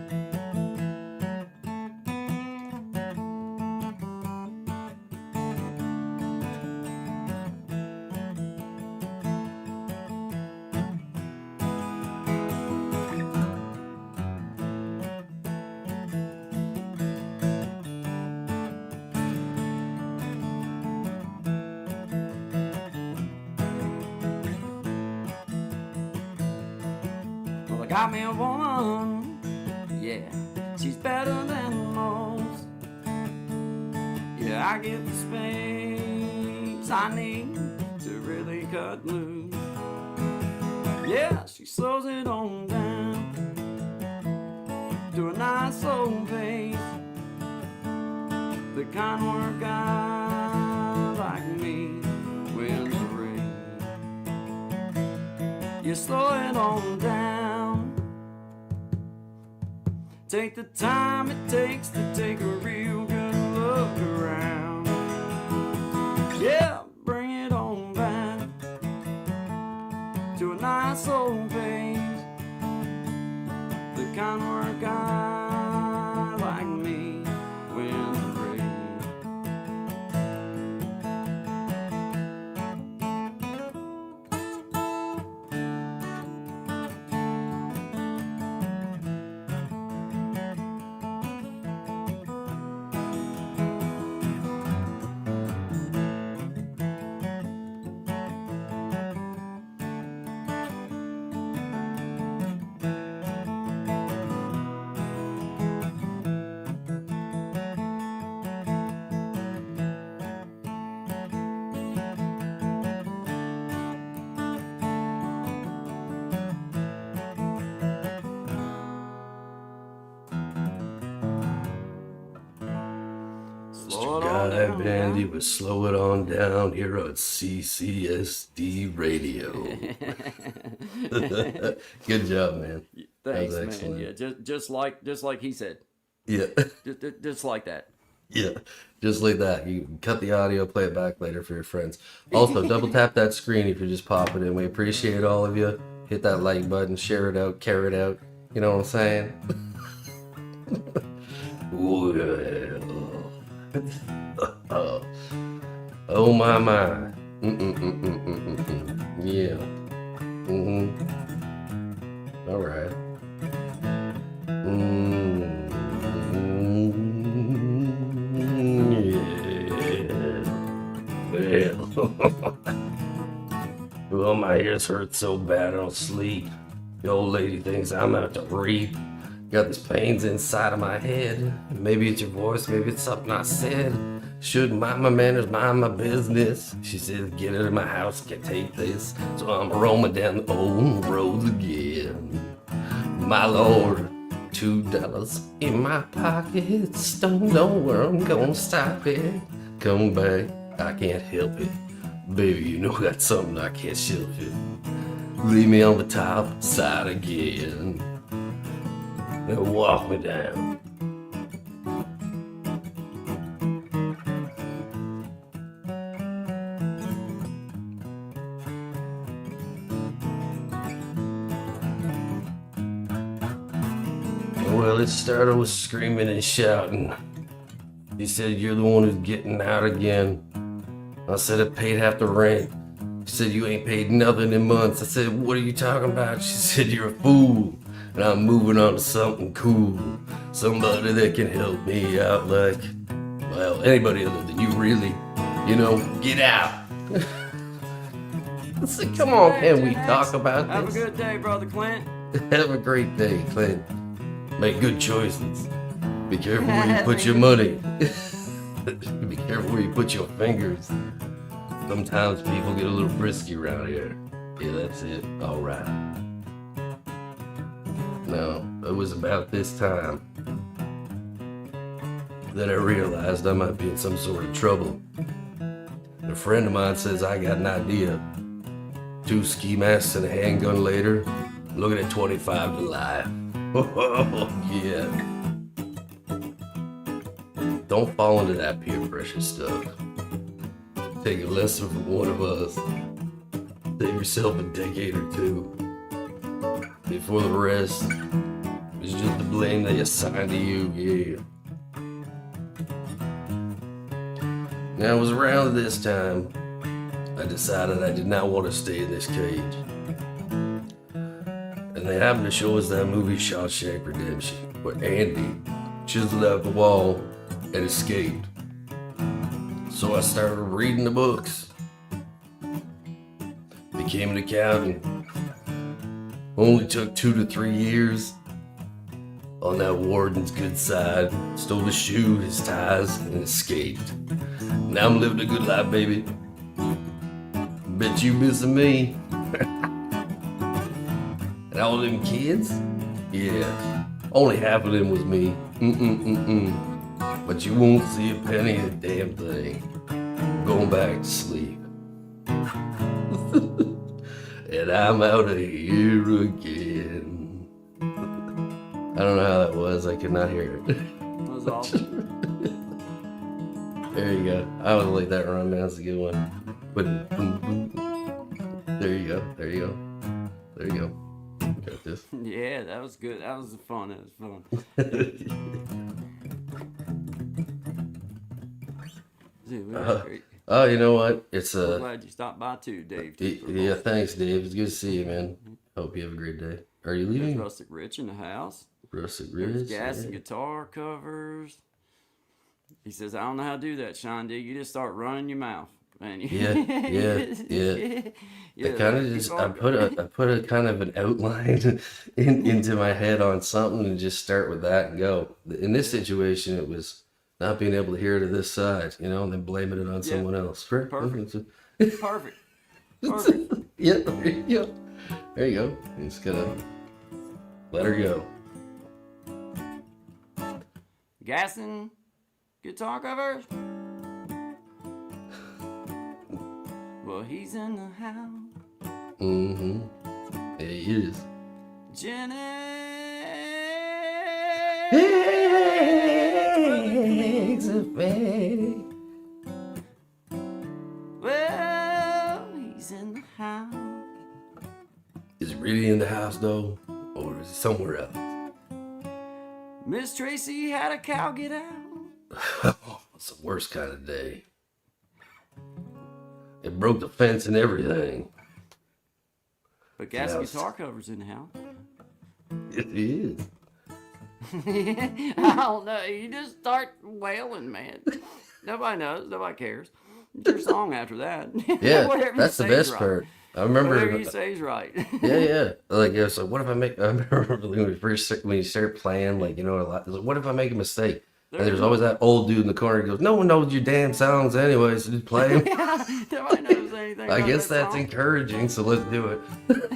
Well, I got me a woman, yeah, she's better than most. Yeah, I get the space I need to really cut loose. Yeah, she slows it on down to a nice slow pace. The kind work I like me when the rain. You slow it on down. Take the time it takes to take a real good look around. Yeah, bring it on back to a nice old pace. The kind work I like me when the rain. Slow it on Guy down, Bandy man. would slow it on down here on CCSD radio. Good job, man. Thanks, was man. excellent. Yeah, just like he said, Yeah, just like that. yeah, just like that. You can cut the audio, play it back later for your friends. Also, double tap that screen if you're just popping in. We appreciate all of you. Hit that like button, share it out, carry it out. You know what I'm saying? Well, oh my my. Yeah. All right. Yeah. Well, my ears hurt so bad I don't sleep. The old lady thinks I'm out to reap. Got these pains inside of my head. Maybe it's your voice, maybe it's something I said. Shouldn't mind my manners, mind my business. She said, get out of my house, can't take this. So I'm roaming down the old road again. My lord, $2 in my pockets. Don't know where I'm gonna stop it. Come back, I can't help it. Baby, you know that's something I can't shelf it. Leave me on the top side again. Now walk me down. Well, it started with screaming and shouting. He said, you're the one who's getting out again. I said, I paid half the rent. She said, you ain't paid nothing in months. I said, what are you talking about? She said, you're a fool. And I'm moving on to something cool. Somebody that can help me out like, well, anybody other than you really. You know, get out. I said, come on, can we talk about Have a this? good day, Brother Clint. Have a great day, Clint. Make good choices. Be careful where you put your money. Be careful where you put your fingers. Sometimes people get a little frisky around here. Yeah, that's it. All right. Now, it was about this time that I realized I might be in some sort of trouble. And a friend of mine says I got an idea. 2 ski masks and a handgun later, looking at 25 to life. Oh, yeah. Don't fall into that peer pressure stuff. Take a lesson from one of us. Save yourself a decade or 2. Before the rest, it's just the blame they assign to you, yeah. Now, it was around this time I decided I did not want to stay in this cage. And they happened to show us that movie Shawshank Redemption, where Andy chiseled out the wall and escaped. So I started reading the books. Became an accountant. Only took 2 to 3 years. On that warden's good side, stole his shoe, his ties, and escaped. Now I'm living a good life, baby. Bet you missing me. And all them kids? Yeah, only half of them was me. But you won't see a penny of the damn thing. I'm going back to sleep. And I'm out of here again. I don't know how that was. I could not hear it. That was awesome. There you go. I would like that run, man. That's a good one. But there you go. There you go. There you go. Got this. Yeah, that was good. That was fun. That was fun. Dude, we had great. Oh, you know what? It's I'm glad you stopped by too, Dave. yeah. Thanks, Dave. It's good to see you, man. Hope you have a great day. Are you There's leaving? Rustic Rich in the house. Rustic There's Ridge. gas Yeah. and guitar covers. He says, I don't know how to do that, Sean D. You just start running your mouth. And you Yeah. I kind of just I put a kind of an outline into my head on something and just start with that and go. In this situation, it was not being able to hear to this side, you know, and then blaming it on someone else. Perfect. Perfect. Yeah, there you go. There you go. You just gotta let her go. Gas and guitar covers. Well, he's in the house. Mm-hmm. Yeah, he is. Jenny. Well, he's in the house. Is he really in the house though, or is he somewhere else? Miss Tracy had a cow get out. It's the worst kind of day. It broke the fence and everything. But gas and Yes. guitar covers in the house. It is. I don't know. You just start wailing, man. Nobody knows. Nobody cares. It's your song after that. Yeah, Whatever you that's the say is best right. part. I Whatever remember. you say is right. Yeah. Like it was like, what if I make? I remember when you start playing, like, you know, a lot. It's like, what if I make a mistake? And there's always that old dude in the corner who goes, "No one knows your damn songs anyway, so just play them." Yeah, nobody knows anything. I about guess that that's song. encouraging, so let's do it.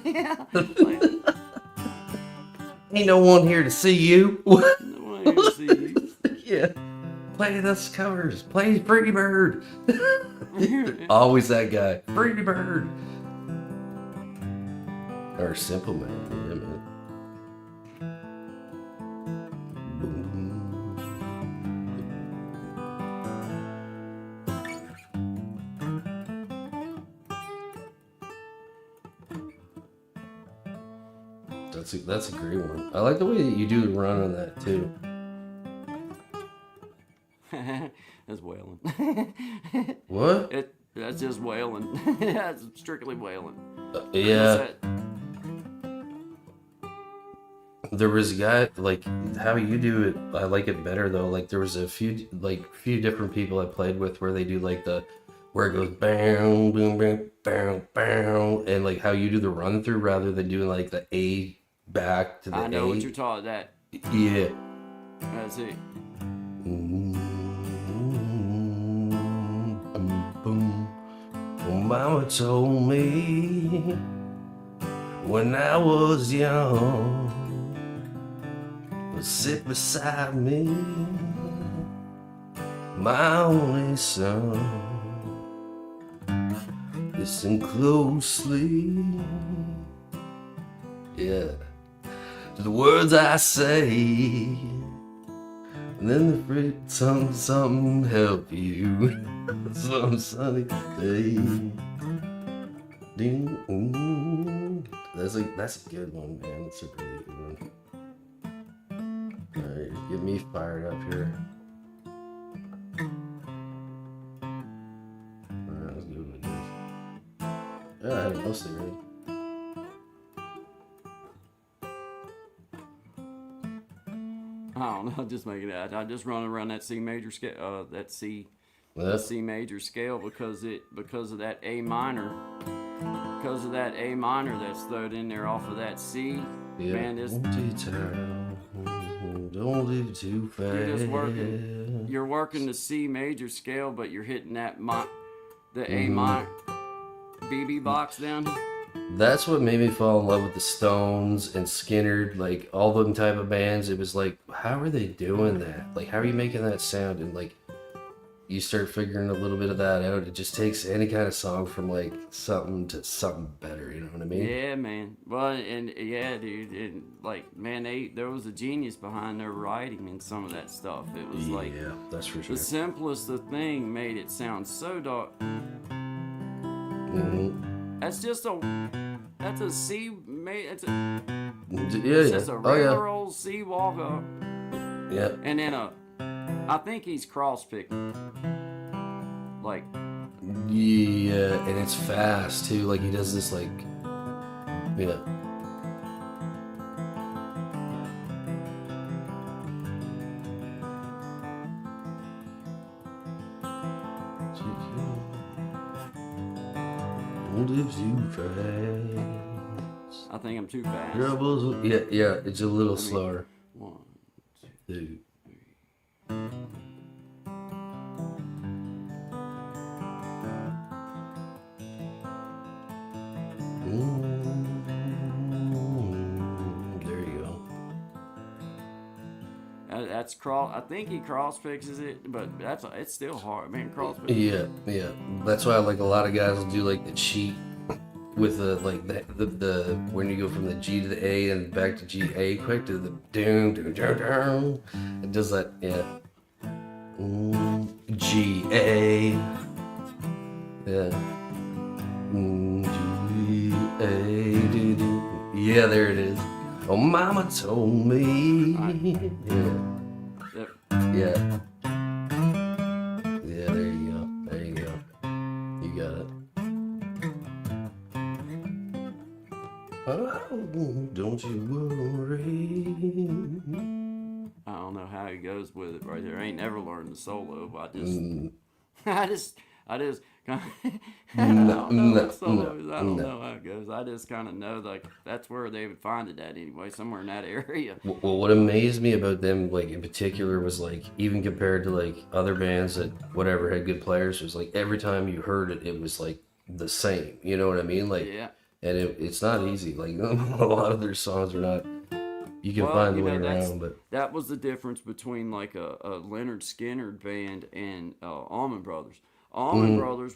Yeah. Like, Ain't no one here to see you. no one here to see you. Yeah. Play those covers. Play Pretty Bird. Always that guy. Pretty Bird. Or Simple Man. Yeah, man. Boom. That's a great one. I like the way that you do the run on that too. That's wailing. What? That's just wailing. That's strictly wailing. Yeah. There was a guy, like, how you do it, I like it better though. Like, there was a few different people I played with where they do like where it goes bang, boom, bang, bang, bang, and like how you do the run through rather than doing like the A back to the A. I know what you're talking that. Yeah. That's it. Boom. Well, Mama told me when I was young, sit beside me, my only son. Listen closely, yeah, to the words I say, and then the free something help you some sunny day. Ding, that's a good one, man. That's a really good one. Alright, get me fired up here. Alright, let's go with this. Yeah, I had it mostly ready. I don't know. Just making that. I just run around that C major scale. That C Well, C major scale because of that A minor. Because of that A minor that's thrown in there off of that C. yeah. Man, this Don't live too fast. You're just working. You're working the C major scale, but you're hitting that the A minor BB box down. That's what made me fall in love with the Stones and Skinner, like all them type of bands. It was like, how are they doing that? Like, how are you making that sound? And like, you start figuring a little bit of that out. It just takes any kind of song from like something to something better. You know what I mean? Yeah, man. Well, and yeah, dude, and like, man, there was a genius behind their writing and some of that stuff. It was like Yeah, that's for sure. the simplest of thing made it sound so dark. Mhm. That's a C. It's Yeah, just a yeah. Oh regular old C walker, yeah. and then I think he's cross picking. Like, Yeah, and it's fast too. Like he does this like, yeah. Lives you fast. I think I'm too fast. Troubles. Yeah, yeah. It's a little slower. 1, 2. There you go. That's cross. I think he cross fixes it, but it's still hard, man. Cross fix. Yeah, yeah. That's why like a lot of guys will do like the cheat with the like the when you go from the G to the A and back to G A quick to the doom doom doom doom. It does that. Yeah. G A. Yeah. G A. Do, do. Yeah, there it is. Oh, mama told me. Yeah. Yep. Yeah. Yeah, there you go. There you go. You got it. Oh, don't you worry. I don't know how he goes with it right there. I ain't never learned the solo, but I just kind of, I don't know what solo is. I don't know how it goes. I just kind of know like that's where they would find it at anyway, somewhere in that area. Well, what amazed me about them, like in particular, was like even compared to like other bands that whatever had good players, was like every time you heard it, it was like the same. You know what I mean? Like, Yeah. and it's not easy. Like a lot of their songs are not. You can find a way around, but that was the difference between like a Leonard Skinner band and Allman Brothers. Allman Brothers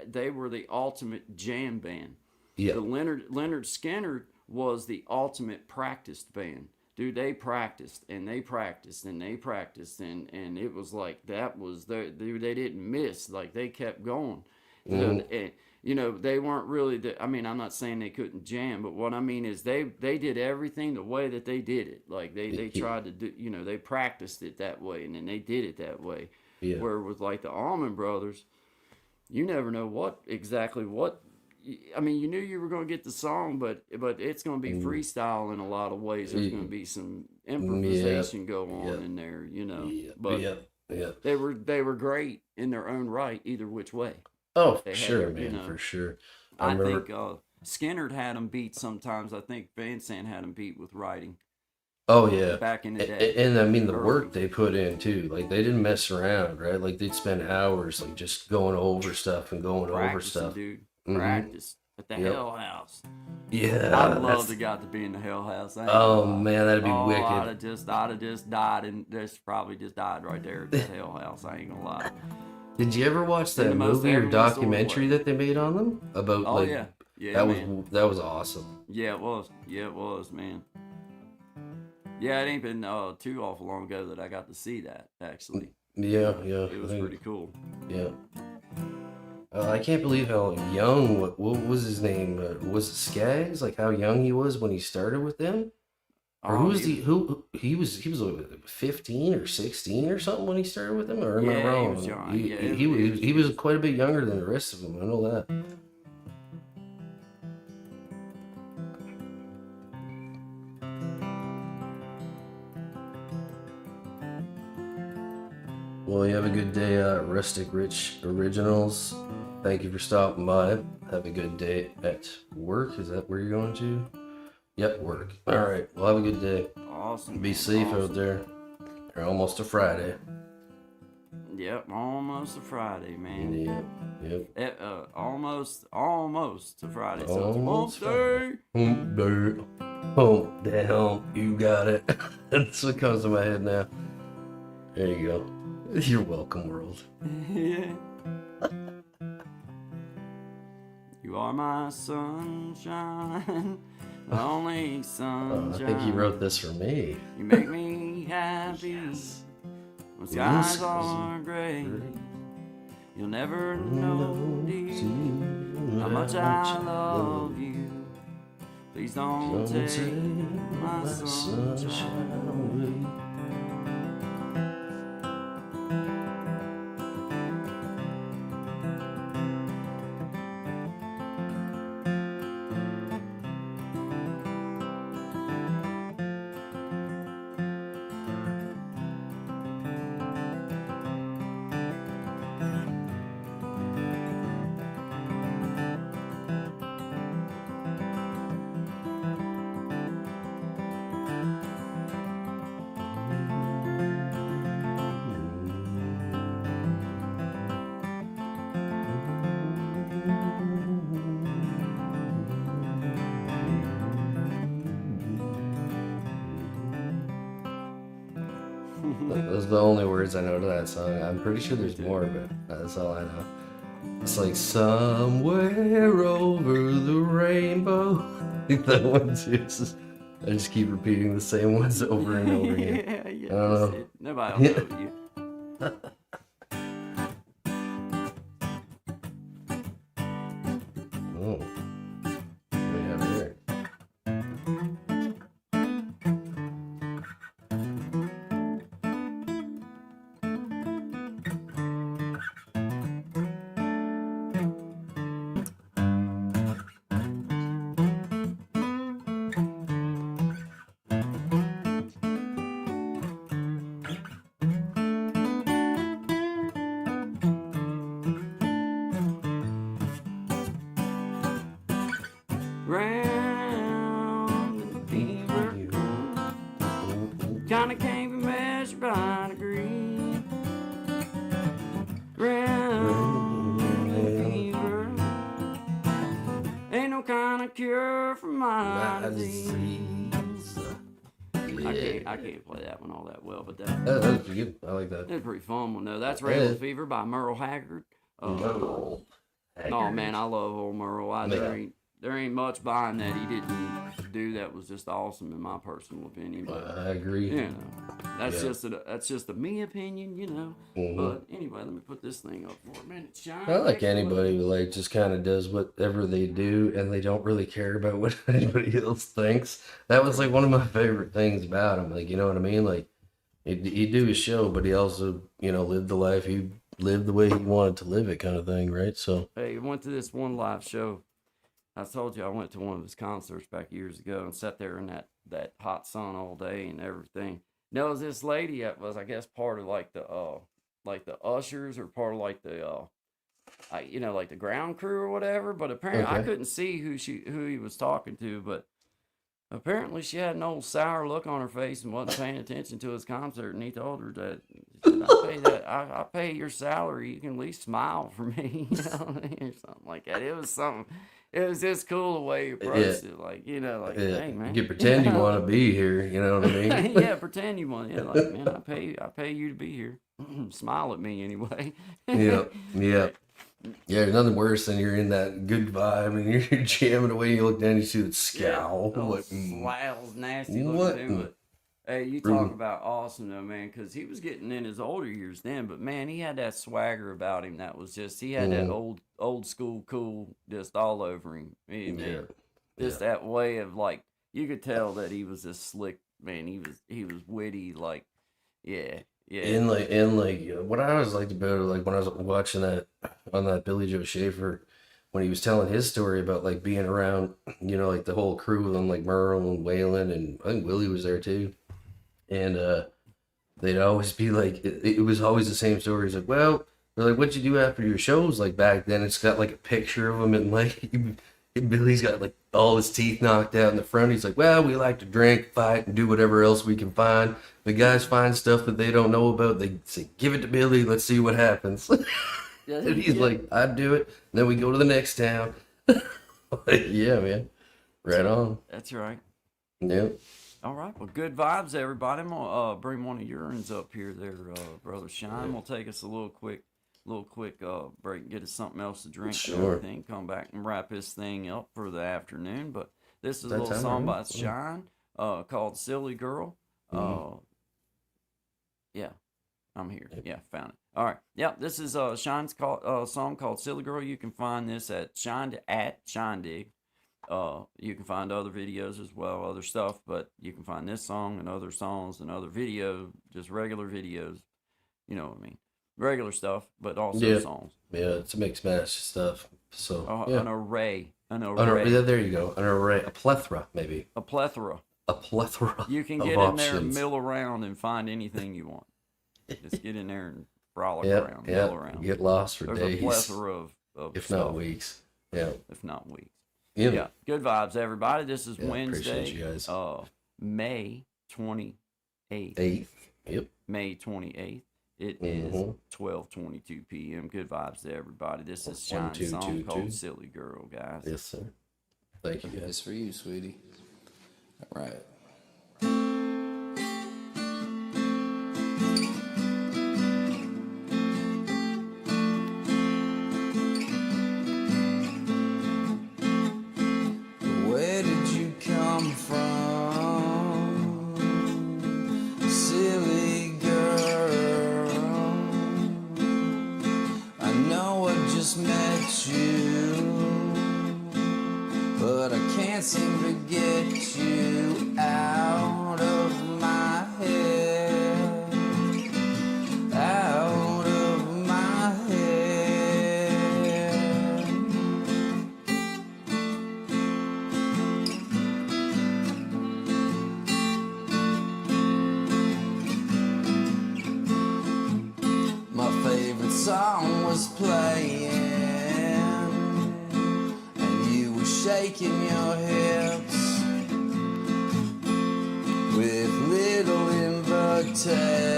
they were the ultimate jam band. yeah, The Leonard Skinner was the ultimate practiced band. Dude, they practiced and they practiced and they practiced and it was like that was they didn't miss. Like they kept going. So, and, you know, they weren't really I mean, I'm not saying they couldn't jam, but what I mean is they did everything the way that they did it. Like they tried to do, you know, they practiced it that way and then they did it that way. yeah. Where with like the Allman Brothers, you never know exactly what. I mean, you knew you were going to get the song, but it's going to be freestyle in a lot of ways. There's going to be some improvisation go on in there, you know. Yeah, But yeah. they were great in their own right, either which way. Oh, They for had sure, it, you man, know. for sure. I remember, think Skinner had them beat sometimes. I think Van Sant had them beat with writing oh yeah, back in the day. and I mean the Early. work they put in too. Like they didn't mess around, right? Like they'd spend hours like just going over stuff and going over Practicing, stuff. dude. Mhm. Practice at the Yep. Hell House. Yeah, I'd love that's- to got to be in the Hell House. I ain't Oh gonna lie. man, that'd be I'd wicked. have just died and just probably just died right there at that Hell House. I ain't gonna lie. Did you ever watch In that the most movie or heavenly sort of documentary way. that they made on them about Oh like yeah, yeah, that man. was awesome. Yeah, it was. Yeah, it was, man. Yeah, it ain't been too awful long ago that I got to see that. Actually, Yeah, it was I think- pretty cool. Yeah. I can't believe how young. What was his name? Was it Skaggs? Like how young he was when he started with them? Or who was he was 15 or 16 or something when he started with them? Or am I Yeah, he wrong? was young. He, Yeah, he was quite a bit younger than the rest of them. I know that. Well, you have a good day, Rustic Rich Originals. Thank you for stopping by. Have a good day at work. Is that where you're going to? Yep, work. All right. Well, have a good day. Awesome. Be man, safe awesome. out there. You're almost to Friday. Yep, almost a Friday, man. Yep. Almost a Friday. So it's Almost hump day. Hump day. Hump down. You got it. That's what comes to my head now. There you go. You're welcome, world. Yeah. You are my sunshine, my only I sunshine. think he wrote this for me. You make me happy when skies are gray. You'll never know, dear, how much I love you. Please don't take my sunshine away. Those are the only words I know to that song. I'm pretty sure there's more, but that's all I know. It's like somewhere over the rainbow. That one too. I just keep repeating the same ones over and over again. Yeah. I don't know. That's it. Nobody will know but you. Oh. What do we have here? Round in the fever, kinda can't be measured by degree. Round in the fever, ain't no kind of cure for my disease. I can't play that one all that well, but That's pretty good. I like that. that's a pretty fun one though. That's Rail Fever by Merle Haggard. Merle Oh man, I love old Merle. There ain't much behind that he didn't do that was just awesome in my personal opinion. But I agree. you know, that's Yeah. just a me opinion, you know. Mhm. But anyway, let me put this thing up for a minute. Shine. I like Excellent. anybody who like just kind of does whatever they do and they don't really care about what anybody else thinks. That was like one of my favorite things about him. Like, you know what I mean? Like he'd do his show, but he also, you know, lived the life he lived the way he wanted to live it, kind of thing, right? So Hey, I went to this one live show. I told you I went to one of his concerts back years ago and sat there in that hot sun all day and everything. There was this lady that was, I guess, part of like the ushers or part of like the like the ground crew or whatever. But apparently I Okay. couldn't see who he was talking to. But apparently she had an old sour look on her face and wasn't paying attention to his concert. And he told her that I pay your salary. You can at least smile for me, you know, or something like that. It was something. It was just cool the way he approached it, like, you know, like, yeah, hey man, you pretend you want to be here, you know what I mean? yeah, pretend you want. Yeah, like, man, I pay you to be here. Smile at me anyway. Yep. Yeah, there's nothing worse than you're in that good vibe and you're jamming away. You look down, you see that scowl. Oh, Like, Slal's nasty what looking too. But, hey, you Mm. talk about awesome though, man, because he was getting in his older years then, but man, he had that swagger about him that was just he had that old school cool just all over him. yeah. Just that way of like you could tell that he was a slick man. He was witty, like yeah. And like what I always liked about it, like when I was watching that on that Billy Joe Schaefer, when he was telling his story about like being around, you know, like the whole crew and like Merle and Waylon and I think Willie was there too. And they'd always be like it was always the same story. He's like, well, they're like, what'd you do after your shows? Like back then it's got like a picture of him and like Billy's got like all his teeth knocked out in the front. He's like, well, we like to drink, fight, and do whatever else we can find. The guys find stuff that they don't know about. They say, give it to Billy. Let's see what happens. And he's like, I'd do it. And then we go to the next town. Like, yeah, man. Right on. That's right. Yep. All right. Well, good vibes, everybody. I'm gonna bring one of yours up here, there, brother Shine. We'll take us a little quick break and get us something else to drink. And Sure. everything. Come back and wrap this thing up for the afternoon. But this is a That little time, song by right? Shine, called "Silly Girl." Yeah, I'm here. Yeah, found it. All right. Yeah, this is Shine's song called "Silly Girl." You can find this at Shinedig. You can find other videos as well, other stuff, but you can find this song and other songs and other videos, just regular videos. You know what I mean? Regular stuff, but also Yeah. songs. Yeah, it's a mix match stuff. So, yeah. An array. Yeah, there you go. An array. A plethora, maybe. A plethora. A plethora You can of get in there and options. mill around and find anything you want. Just get in there and frolic Yeah, around, mill yeah. around. Get lost for There's days. a plethora of if stuff, not weeks. Yeah. if not weeks. Yeah. Yeah, good vibes, everybody. This is Yeah, Wednesday, appreciate you guys. May 28th. 8th. Yep. May 28th. It is Mhm. 12:22 p.m. Good vibes to everybody. This is 1, Shine's 2, song 2, called 2. "Silly Girl," guys. Yes, sir. Thank you, guys. It's for you, sweetie. All right. Where did you come from, silly girl? I know I just met you, but I can't seem to get you out of my head, out of my head. My favorite song was playing, and you were shaking your hips with little invitation.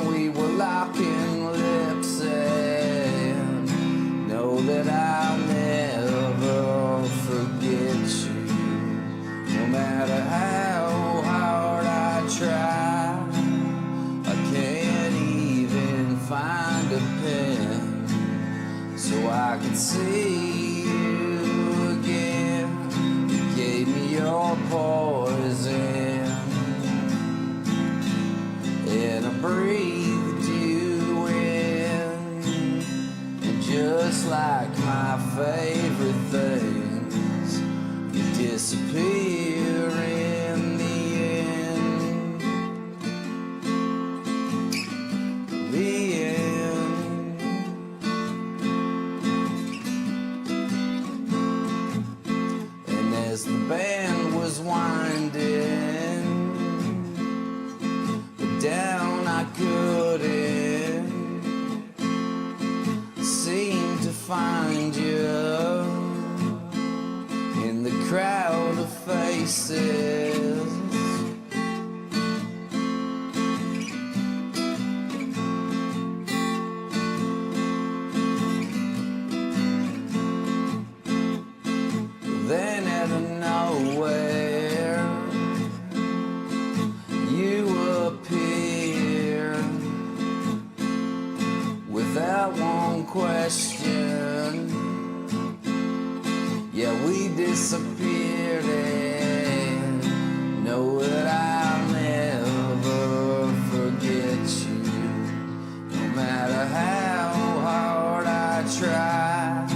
We were locking lips, and know that I'll never forget you, no matter how hard I try. I can't even find a pen so I could see you again. You gave me your poison, and I breathed you in. And just like my favorite things, you disappear in the end. The end. And as the band was winding down, I couldn't seem to find you in the crowd of faces. Then out of nowhere, you appear without one question. Yeah, we disappeared, and know that I'll never forget you, no matter how hard I try.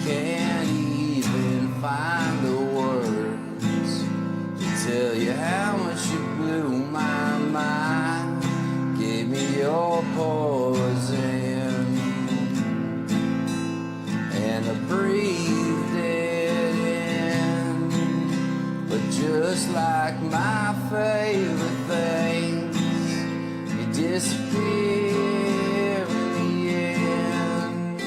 Can't even find the words to tell you how much you blew my mind. Gave me your poison, and I breathed it in. But just like my favorite things, you disappear in the end.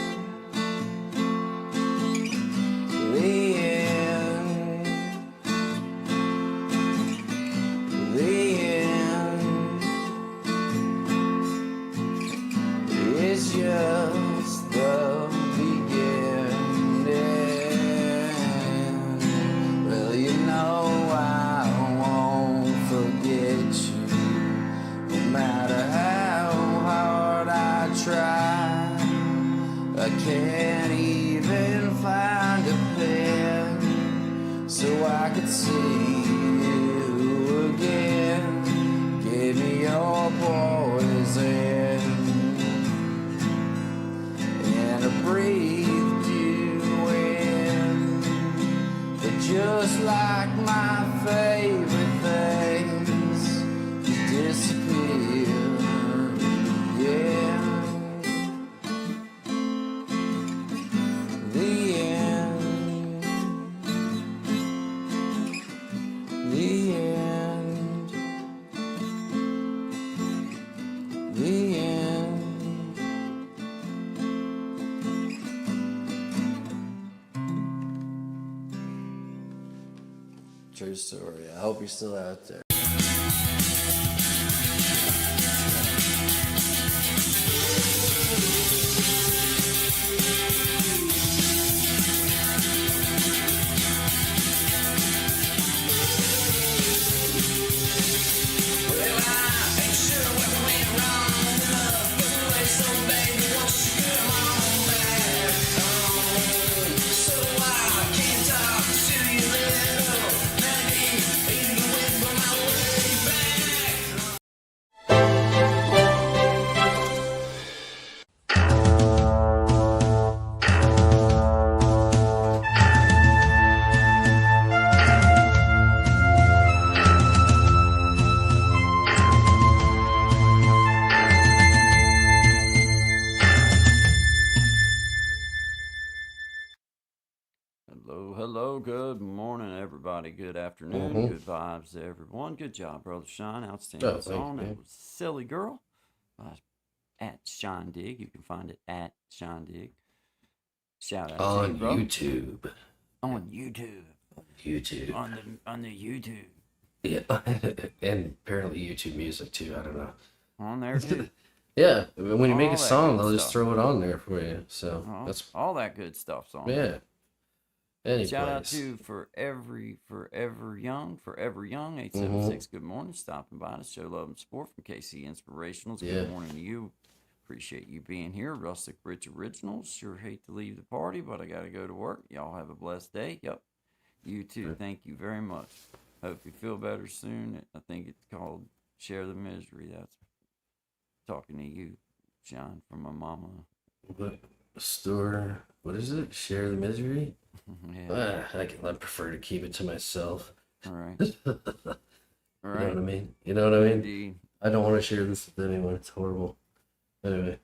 could see you again. Give me your poison, and I breathed you in. But just like my favorite things, you disappear. Yeah. The end. The end. The end. True story. I hope you're still out there. Hello, good morning, everybody. Good afternoon, good vibes to everyone. Good job, Brother Sean. Outstanding thank you, song. man. That was Silly Girl at Sean Dig. You can find it at Sean Dig. Shout out to you, On brother. YouTube. On YouTube. YouTube. On the YouTube. Yeah. And apparently YouTube music too. I don't know. On there too. Yeah. When you make All a that song, good they'll just stuff. throw it on there for you. So that's All that good stuff's on there. yeah. Any Shout out place. to Forever Young, 876. Good morning, stopping by to show love and support from KC Inspirationals. Yeah. Good morning to you. Appreciate you being here. Rustic Rich Originals. Sure hate to leave the party, but I got to go to work. Y'all have a blessed day. Yep. You too. Thank you very much. Hope you feel better soon. I think it's called Share the Misery. That's talking to you, Sean, from my mama. What store? What is it? Share the misery? Yeah. I prefer to keep it to myself. All right. You All know right. what I mean? You know what I mean? Indeed. I don't want to share this with anyone. It's horrible. Anyway.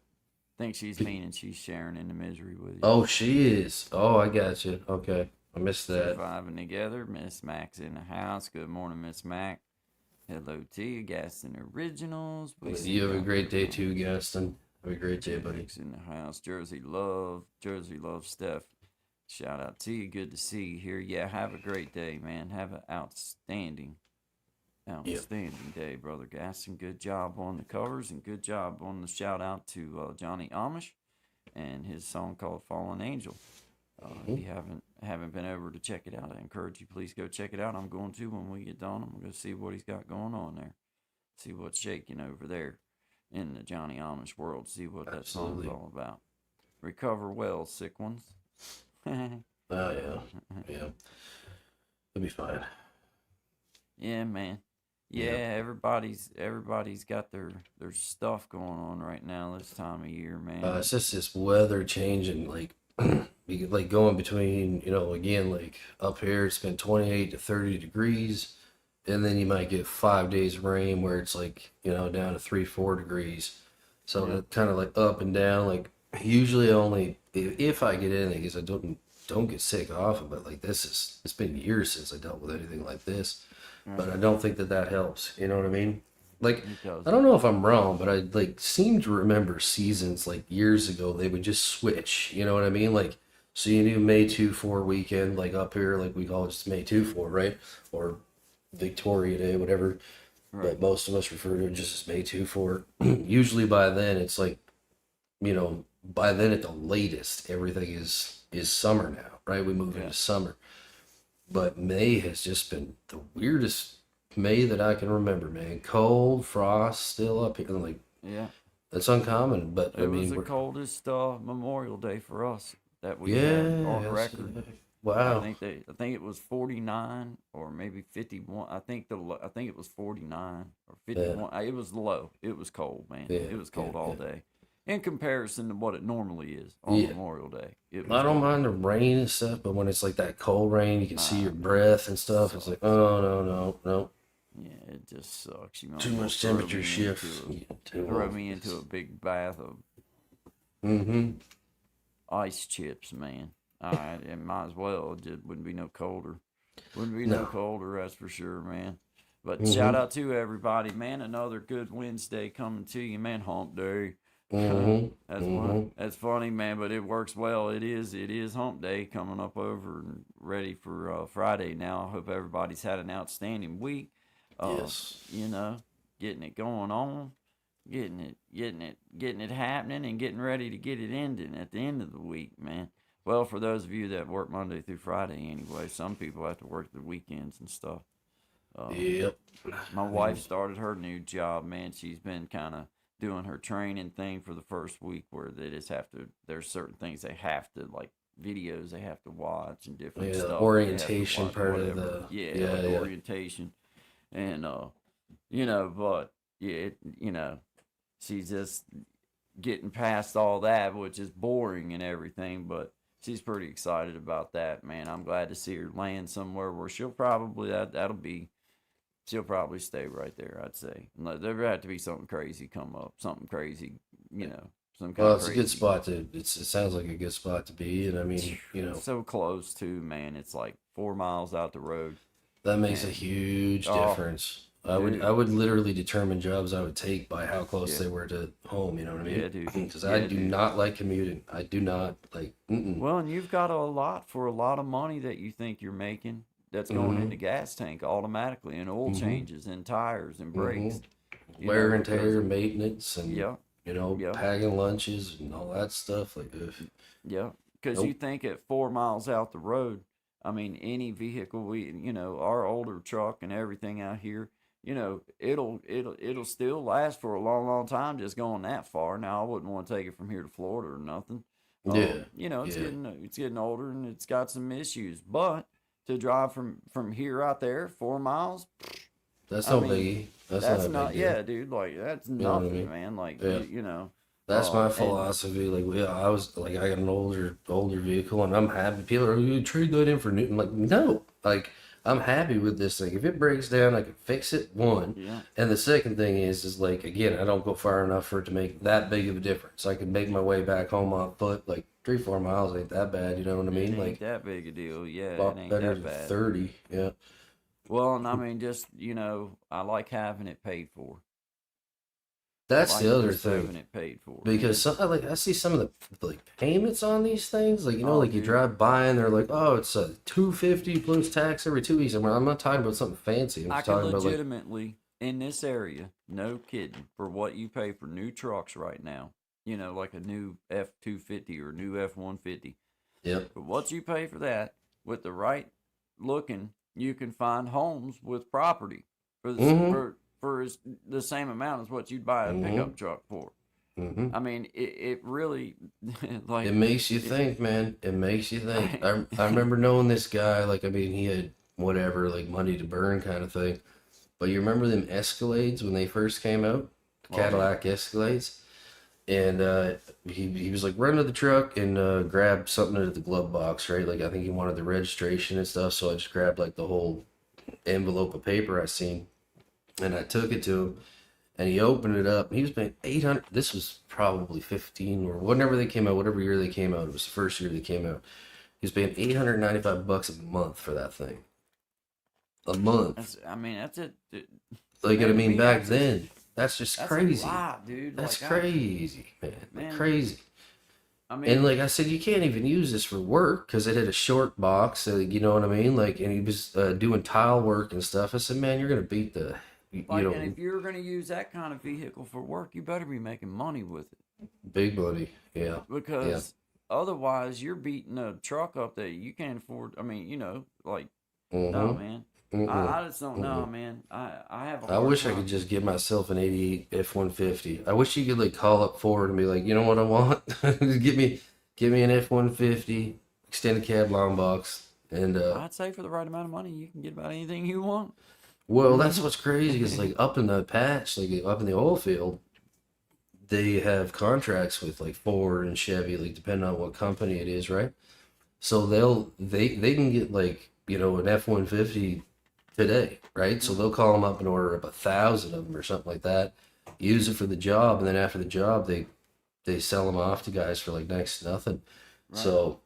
Think she's meaning she's sharing in the misery with you. Oh, she is. Oh, I got you. Okay. I missed that. Surviving together. Miss Mac's in the house. Good morning, Miss Mac. Hello to you, Gaston Originals. You have a great day too, Gaston. Have a great day, buddy. Jake's in the house. Jersey Love Steph. Shout out to you. Good to see you here. Yeah, have a great day, man. Have an outstanding day, Brother Gaston. Good job on the covers and good job on the shout out to Johnny Amish and his song called Fallen Angel. If you haven't been over to check it out, I encourage you, please go check it out. I'm going to when we get done. I'm going to see what he's got going on there. See what's shaking over there in the Johnny Amish world. See what that song's all about. Recover well, sick ones. Oh, yeah. Yeah. It'll be fine. Yeah, man. Yeah, everybody's got their stuff going on right now this time of year, man. It's just this weather changing, like, like going between, again, like up here, it's been 28 to 30 degrees. And then you might get 5 days of rain where it's like, down to 3-4 degrees. So Yeah. kind of like up and down. Like usually only if I get anything, because I don't get sick often, but like it's been years since I dealt with anything like this. But I don't think that helps. You know what I mean? Like, It does. I don't know if I'm wrong, but I like seem to remember seasons like years ago, they would just switch. You know what I mean? Like, so you knew May 2-4 weekend, like up here, like we call it just May 2-4, right? Or Victoria Day, whatever. Right. But most of us refer to it just as May 2-4. Usually by then it's like, by then at the latest, everything is summer now, right? We move into summer. But May has just been the weirdest May that I can remember, man. Cold, frost, still up here. Like, Yeah. that's uncommon, but It I was mean, the coldest Memorial Day for us that we yeah, had on yes, record. Wow. I think it was 49 or maybe 51. I think it was 49 or 51. It was low. It was cold, man. Yeah, It was cold yeah, all yeah. day in comparison to what it normally is on Yeah. Memorial Day. It was I don't cold. mind the rain and stuff, but when it's like that cold rain, you can see your breath and stuff. It's like, oh no, no, no. Yeah, it just sucks. You might Too as well much temperature me shift. into Yeah, too throw much. me into a big bath of Mm-hmm. ice chips, man. It might as well. It just wouldn't be no colder. Wouldn't be no No. colder, that's for sure, man. But Mhm. shout out to everybody, man. Another good Wednesday coming to you, man. Hump day. Mm-hmm. That's that's funny, man. But it works well. It is Hump Day coming up over and ready for Friday now. I hope everybody's had an outstanding week. Yes. You know, getting it going on, getting it happening, and getting ready to get it ending at the end of the week, man. Well, for those of you that work Monday through Friday, anyway, some people have to work the weekends and stuff. Yep. My wife started her new job, man. She's been kind of doing her training thing for the first week where they just have to, there's certain things they have to, like videos they have to watch and different Yeah, the stuff. they have to orientation watch, part of whatever. the- Yeah, yeah, like yeah. orientation. And, you know, but, yeah, you know, she's just getting past all that, which is boring and everything, but she's pretty excited about that, man. I'm glad to see her land somewhere where she'll probably, she'll probably stay right there, I'd say. There have to be something crazy come up, something crazy, you know, some kind Well, of it's a crazy. good spot to. It sounds like a good spot to be, and I mean, you know, So close too, man. It's like 4 miles out the road. that makes a man. huge Oh, difference. dude. I would literally determine jobs I would take by how close Yeah. they were to home. You know what I mean? Yeah, dude. Because Yeah, I do dude. not like commuting. I do not like. Mm-mm. Well, and you've got a lot for a lot of money that you think you're making that's going Mhm. in the gas tank automatically, and oil Mhm. changes and tires and brakes. you Wear know, and tear, because- maintenance, and Yeah, you know, Yeah. packing lunches and all that stuff. Like, ugh. yeah. Because you Nope. think at 4 miles out the road, I mean, any vehicle our older truck and everything out here, it'll still last for a long, long time just going that far. Now, I wouldn't want to take it from here to Florida or nothing. Yeah, It's yeah. getting older and it's got some issues. But to drive from here out there 4 miles, That's I no mean, biggie. That's that's not a not big deal. yeah, dude. Like that's know what I nothing, mean? man. Like Yeah. That's my and- philosophy. Like, yeah, I was like, I got an older vehicle, and I'm happy. People are, you trade that in for new. I'm like, no, like, I'm happy with this thing. If it breaks down, I can fix it. One, Yeah. and the second thing is like, again, I don't go far enough for it to make that big of a difference. I can make my way back home on foot, like 3-4 miles ain't that bad. You know what I It mean? ain't Like, that big a deal. Yeah, a lot it ain't better that than bad. 30. Yeah. Well, and I mean, just I like having it paid for. That's I like the other just having thing. it paid for. Because I see some of the like payments on these things, like Oh, like you dude. drive by and they're like, oh, it's a $250 plus tax every 2 weeks. I'm not talking about something fancy. I'm I just can talking about like, legitimately in this area, no kidding, for what you pay for new trucks right now. Like a new F-250 or new F-150. yep, For what you pay for that, with the right looking, you can find homes with property for the, Mhm. for the same amount as what you'd buy a pickup truck for. hmm I mean, it really like it makes you think, man. It makes you think. I remember knowing this guy. Like, I mean, he had whatever, like money to burn kind of thing. But you remember them Escalades when they first came out, the Oh, yeah. Cadillac Escalades, and he was like run to the truck and grab something out of the glove box, right? Like, I think he wanted the registration and stuff, so I just grabbed like the whole envelope of paper I seen, and I took it to him, and he opened it up. And he was paying 800. This was probably 15 or whenever they came out, whatever year they came out. It was the first year they came out. He was paying $895 a month for that thing. A month. that's it. Like, man, I to mean, me, back that's then, that's just That's crazy. a lot, dude. That's Like, crazy, man. Man. Crazy. I mean, And like I said, you can't even use this for work because it had a short box. You know what I mean? Like, and he was doing tile work and stuff. I said, man, you're gonna beat the, you like, know, and if you're gonna use that kind of vehicle for work, you better be making money with it, big money. Yeah. because otherwise you're beating a truck up that you can't afford. I mean, like no, Mhm. man. Mm-mm. I just don't know, man. I have. A I hard wish I time. could just get myself an 88 F-150. I wish you could like call up Ford and be like, you know what I want? Just give me an F-150, extended cab long box, And I'd say for the right amount of money, you can get about anything you want. well, that's what's crazy is like up in the patch, like up in the oil field, they have contracts with like Ford and Chevy, like depending on what company it is, right? So they can get like, you know, an F-150 today, right? So they'll call them up and order up 1,000 of them or something like that, use it for the job, and then after the job, they sell them off to guys for like next to nothing. So,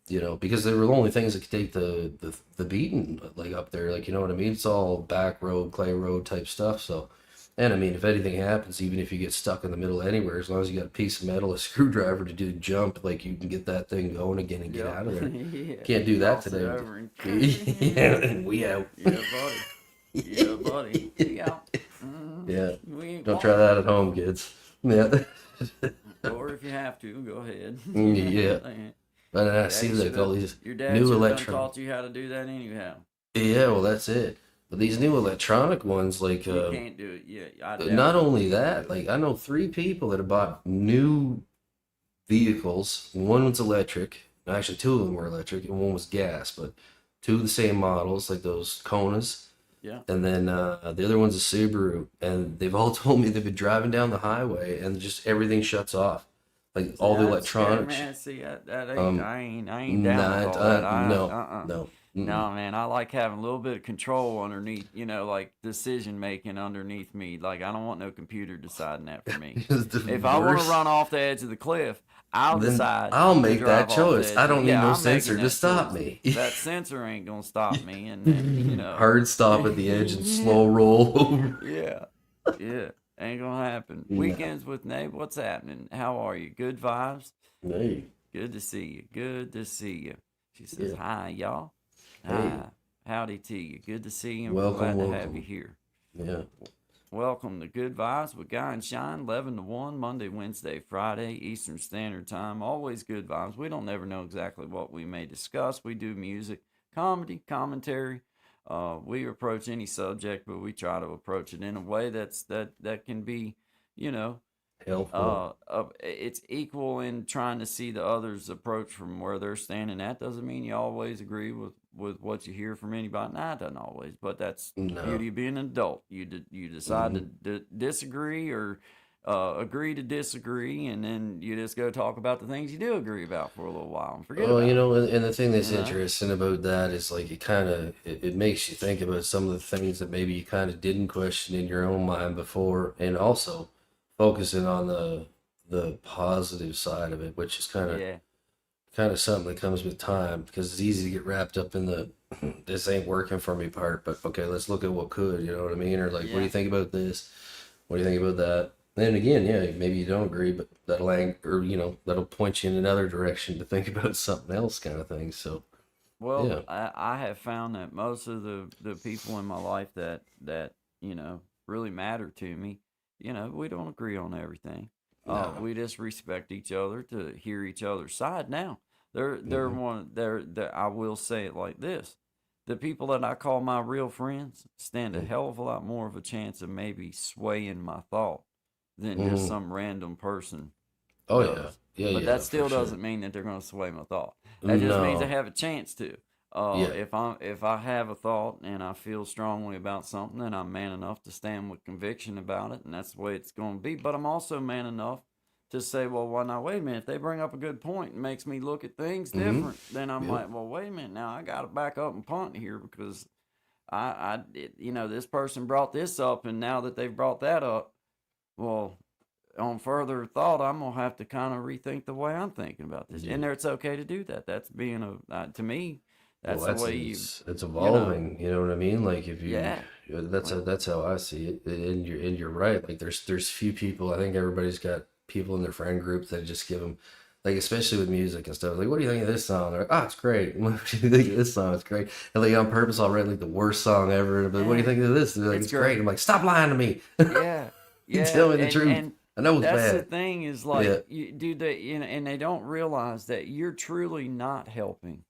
you know, because they were the only things that could take the beating, like up there, like, you know what I mean? It's all back road, clay road type stuff. So, and I mean, if anything happens, even if you get stuck in the middle of anywhere, as long as you got a piece of metal, a screwdriver to do the jump, like you can get that thing going again and get out of there. Yeah. Can't do that Toss it today. over and- Yeah, and we out. Yeah, buddy. Yeah, buddy. We out. Yeah. We ain't Don't try that at home, kids. Yeah. Or if you have to, go ahead. Yeah. But I see Daddy like should've- all these Your dad new should have electron. taught you how to do that anyhow. Yeah, well, that's it. But these new electronic ones, like, You can't do it. Yeah, I doubt not it. only that, like, I know 3 people that have bought new vehicles. One was electric. Actually, 2 of them were electric, and one was gas. But 2 of the same models, like those Konas. Yeah. And then the other one's a Subaru. And they've all told me they've been driving down the highway, and just everything shuts off. Like, all the That's scary, electronics. man. See, that ain't, I ain't down Nah, with all that. no, No. Mm-mm. No, man, I like having a little bit of control underneath, you know, like decision making underneath me. Like, I don't want no computer deciding that for me. It's the If I want worst. to run off the edge of the cliff, I'll Then decide. I'll to make drive that off the choice. edge. I don't need Yeah, no I'm sensor making to that stop choice. me. That sensor ain't gonna stop me, and then, you know, Hard stop at the edge and slow roll over. yeah, yeah, ain't gonna happen. No. Weekends with Nate, what's happening? How are you? Good vibes. Hey, Good to see you. Good to see you. She says, Yeah. "Hi, y'all. Hey. Hi. Howdy to you. Good to see you. And Welcome, we're glad to have welcome. you here. yeah. Welcome to Good Vibes with Guy and Shine, 11 to 1, Monday, Wednesday, Friday, Eastern Standard Time. Always good vibes. We don't never know exactly what we may discuss. We do music, comedy, commentary. We approach any subject, but we try to approach it in a way that can be, you know, Helpful. it's equal in trying to see the other's approach from where they're standing. That doesn't mean you always agree with what you hear from anybody. Nah, it doesn't always, but that's No. beauty of being an adult. You decide to disagree or agree to disagree, and then you just go talk about the things you do agree about for a little while and forget Well, about you it. know, and the thing that's You know? interesting about that is like it makes you think about some of the things that maybe you kind of didn't question in your own mind before, and also focusing on the positive side of it, which is Yeah, kind of something that comes with time, because it's easy to get wrapped up in the this ain't working for me part, but okay, let's look at what could, you know what I mean? Or like, what do Yeah. you think about this? What do you think about that? Then again, yeah, maybe you don't agree, but or you know, that'll point you in another direction to think about something else, kind of thing. So well, yeah. I have found that most of the people in my life that you know really matter to me, you know, we don't agree on everything. No. We just respect each other to hear each other's side. Now, I will say it like this: the people that I call my real friends stand a hell of a lot more of a chance of maybe swaying my thought than just some random person. Oh does. yeah, But yeah. that for still sure. doesn't mean that they're going to sway my thought. That just means they No. have a chance to. Yeah. If I have a thought and I feel strongly about something, then I'm man enough to stand with conviction about it, and that's the way it's going to be. But I'm also man enough to say, well, why not? Wait a minute. If they bring up a good point and makes me look at things different, then I'm Yep. like, well, wait a minute. Now I got to back up and punt here because you know, this person brought this up, and now that they've brought that up, well, on further thought, I'm gonna have to kind of rethink the way I'm thinking about this. Yeah. And it's okay to do that. That's being to me, that's Well, the way it's evolving. You know what I mean? Like if you, Yeah. that's how I see it. And you're right. Like there's few people. I think everybody's got people in their friend group that just give them, like especially with music and stuff. Like, what do you think of this song? They're like, oh, it's great. What do you think of this song? It's great. And like on purpose, I'll write like the worst song ever. But what do you think of this? They're like, It's it's great. great. I'm like, stop lying to me. yeah, yeah. Tell me the truth. And I know it's that's the bad. thing is like Yeah. you do that, you know, and they don't realize that you're truly not helping.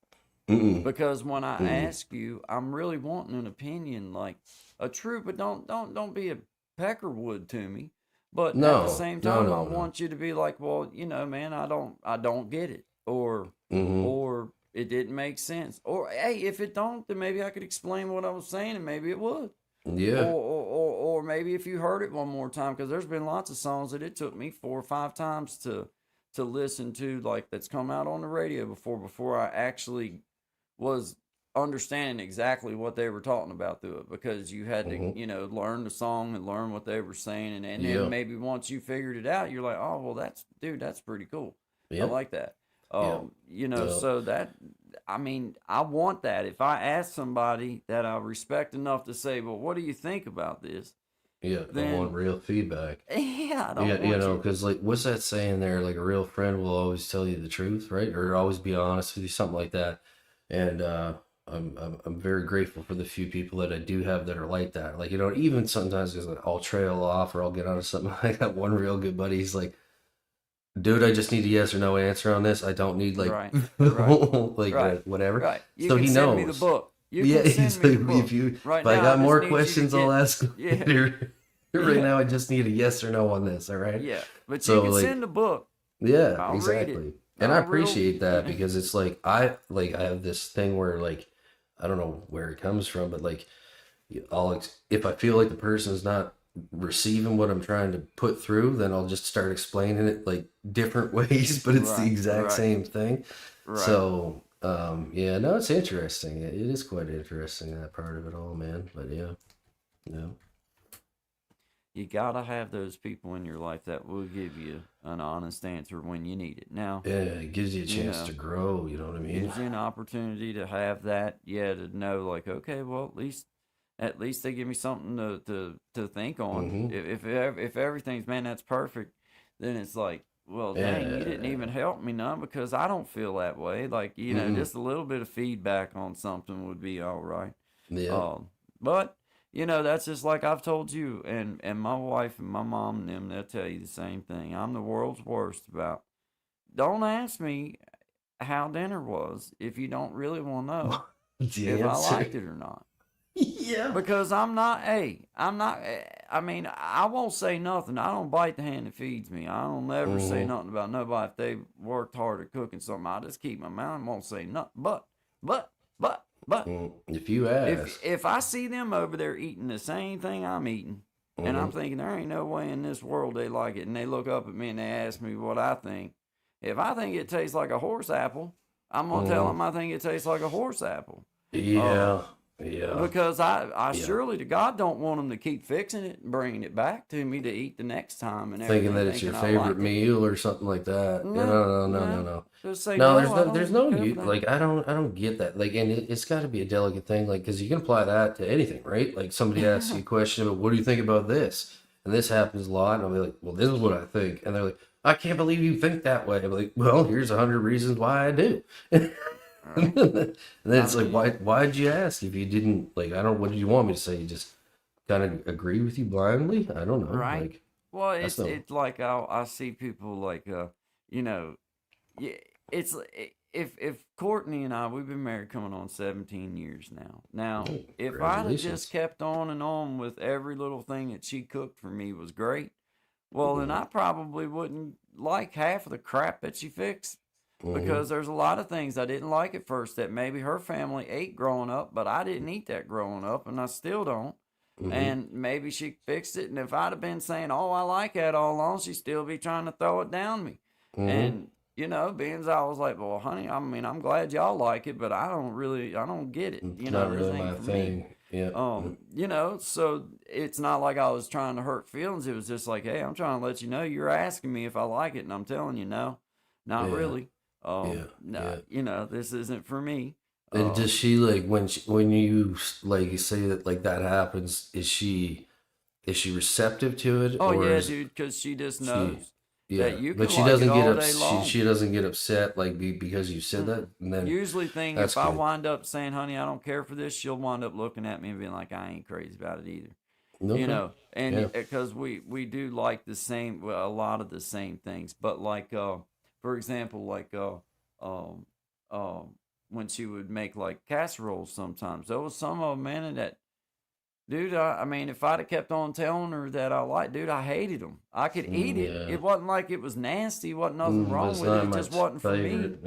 Mm-mm. Because when I ask you, I'm really wanting an opinion, like a true, but don't be a peckerwood to me. But at No, the same no, time, no, I no. want you to be like, well, you know, man, I don't get it, or Mhm. or it didn't make sense. Or hey, if it don't, then maybe I could explain what I was saying, and maybe it would. Yeah. Or maybe if you heard it one more time, because there's been lots of songs that it took me 4 or 5 times to listen to, like that's come out on the radio before I actually was understanding exactly what they were talking about through it, because you had to learn the song and learn what they were saying, and Yeah. then maybe once you figured it out, you're like, oh well, that's pretty cool. I Yeah. like that. Yeah. Yeah. So that, I mean, I want that. If I ask somebody that I respect enough to say, well, what do you think about this? Yeah. I Then want real feedback. yeah, I don't Yeah, want you. because like, what's that saying there? Like, a real friend will always tell you the truth, right? Or always be honest with you, something like that. And I'm very grateful for the few people that I do have that are like that. Like, even sometimes because I'll trail off or I'll get onto something. Like that one real good buddy. He's like, dude, I just need a yes or no answer on this. I don't need like Right, right, like right, whatever. right. You So can he send me the knows. book. You Yeah, can he's send me like, the book. if you Right if I now, got I more just need you to questions, I'll get. ask Yeah, later. Right yeah, now, I just need a yes or no on this. All right. yeah. But you So can like, send the book. yeah, I'll read it. exactly. And I I'll real. appreciate that because it's like I have this thing where like I don't know where it comes from, but like if I feel like the person is not receiving what I'm trying to put through, then I'll just start explaining it like different ways, but it's the Right, exact right, same thing. right. So yeah, no, it's interesting. It is quite interesting, that part of it all, man. But yeah, yeah, You gotta have those people in your life that will give you an honest answer when you need it. Now, yeah. It gives you a you chance to know, grow. You know what I mean? gives you an opportunity to have that. Yeah, to know like, okay, well, at least they give me something to think on. Mm-hmm. If everything's, man, that's perfect, then it's like, well, dang, you didn't even Yeah. help me none, because I don't feel that way. Like, Mm-hmm. just a little bit of feedback on something would be all right. Yeah. But that's just like I've told you, and my wife and my mom and them, they'll tell you the same thing. I'm the world's worst about. Don't ask me how dinner was if you don't really want to know The if I answer. liked it or not. Yeah. Because I'm not, I mean, I won't say nothing. I don't bite the hand that feeds me. I don't never say Mm-hmm. nothing about nobody if they worked hard at cooking something. I just keep my mouth and won't say nothing. But, If you ask. if I see them over there eating the same thing I'm eating, and I'm Mm-hmm. thinking there ain't no way in this world they like it, and they look up at me and they ask me what I think. If I think it tastes like a horse apple, I'm gonna tell them I think it tastes like a horse apple. Yeah. Yeah. Because I Yeah. surely to God don't want them to keep fixing it and bringing it back to me to eat the next time and Thinking everything, that it's your thinking I favorite like it. meal or something like that. No. No. Just say No, no. I there's don't no care you for that. like I don't get that. Like, and it's got to be a delicate thing, like because you can apply that to anything, right? Like somebody asks you a question about what do you think about this, and this happens a lot, and I'll be like, well, this is what I think, and they're like, I can't believe you think that way. I'm like, well, here's 100 reasons why I do. Right. And then it's I like, mean, why'd you ask if you didn't like? I don't. What did you want me to say? You just kind of agree with you blindly? I don't know. right. Like Well, that's it's like I see people like you know, yeah, it's if Courtney and I, we've been married coming on 17 years now. Now, if I'd have congratulations. just kept on and on with every little thing that she cooked for me was great, well, then I probably wouldn't like half of the crap that she fixed, because there's a lot of things I didn't like at first that maybe her family ate growing up, but I didn't eat that growing up, and I still don't. And maybe she fixed it, and if I'd have been saying, "Oh, I like that all along," she'd still be trying to throw it down me. And being as I was like, "Well, honey, I mean, I'm glad y'all like it, but I don't get it. It's not This really ain't my for me." thing. Yeah. So it's not like I was trying to hurt feelings. It was just like, hey, I'm trying to let you know you're asking me if I like it, and I'm telling you no, not Yeah. really. Yeah. No, Yeah. this isn't for me. And does she like when you like say that like that happens? Is she receptive to it, Oh or yeah, is dude, because she just she? knows Yeah, that you but can she like it doesn't get all day long. she doesn't get upset like because you said that, and then Usually, that's if I good. wind up saying, "Honey, I don't care for this," she'll wind up looking at me and being like, "I ain't crazy about it either." Okay. And Yeah. because we do like the same, well, a lot of the same things, but like for example, like um when she would make like casseroles, sometimes there was some of them, man, that Dude, I mean, if I'd have kept on telling her that I liked, dude, I hated them. I could eat it. Yeah. It wasn't like it was nasty. Wasn't nothing But wrong it's with not it. It my just wasn't for me. favorite.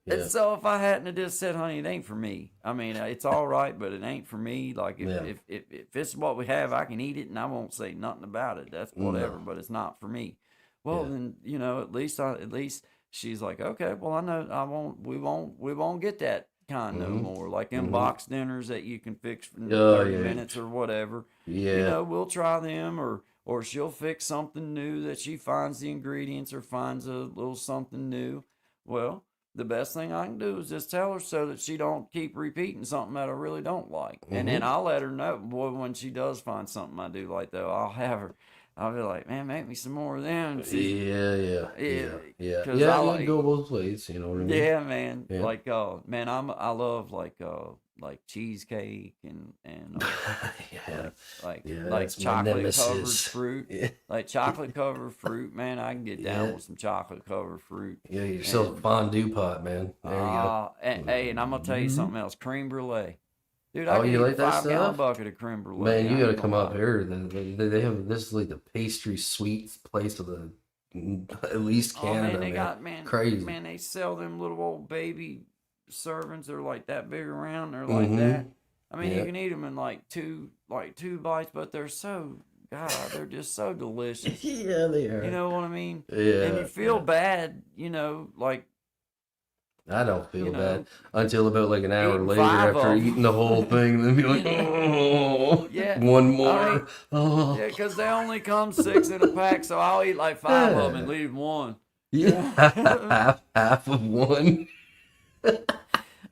Yeah. And so if I hadn't have just said, honey, it ain't for me. I mean, it's all right, but it ain't for me. Like Yeah. if it's what we have, I can eat it and I won't say nothing about it. That's whatever, No. but it's not for me. Well, Yeah. then, you know, at least she's like, okay, well, I know we won't get that kind no Mhm. more. Like them Mhm. box dinners that you can fix in Oh, 30 yeah. minutes or whatever. Yeah. You know, we'll try them, or she'll fix something new that she finds the ingredients or finds a little something new. Well, the best thing I can do is just tell her so that she don't keep repeating something that I really don't like. And then I'll let her know, boy, when she does find something I do like, though, I'll be like, man, make me some more of them. Yeah. 'Cause Yeah, I you like- can go both ways. You know what I mean? Yeah, man. Yeah. Like, man, I love like cheesecake and Yeah. like Yeah, like that's my chocolate covered nemesis. fruit. Yeah. Like chocolate covered fruit, man. I can get down Yeah. with some chocolate covered fruit. Yeah, yourself a fondue pot, man. There you go. Hey, and I'm gonna tell you something else. Creme brulee, dude. Oh, I can you eat like a that 5-gallon stuff? bucket of creme brulee. Man, I you ain't gotta gonna come up lie. here. They have this is like the pastry sweets place of the at least Oh Canada. man, they man. got Crazy. Man, they sell them little old baby servings. They're like that big around. They're like Mhm. that. I mean, you Yeah. can eat them in like two bites, but they're so they're just so delicious. Yeah, they are. You know what I mean? Yeah. And you feel yeah. bad, you know, like I don't feel you know, bad until about like an hour eating later 5 after of 'em. eating the whole thing, and then be like, oh, Yeah. one I more. mean, Oh, yeah, because they only come 6 in a pack, so I'll eat like 5 of them and Yeah. leave one. yeah, half of one. I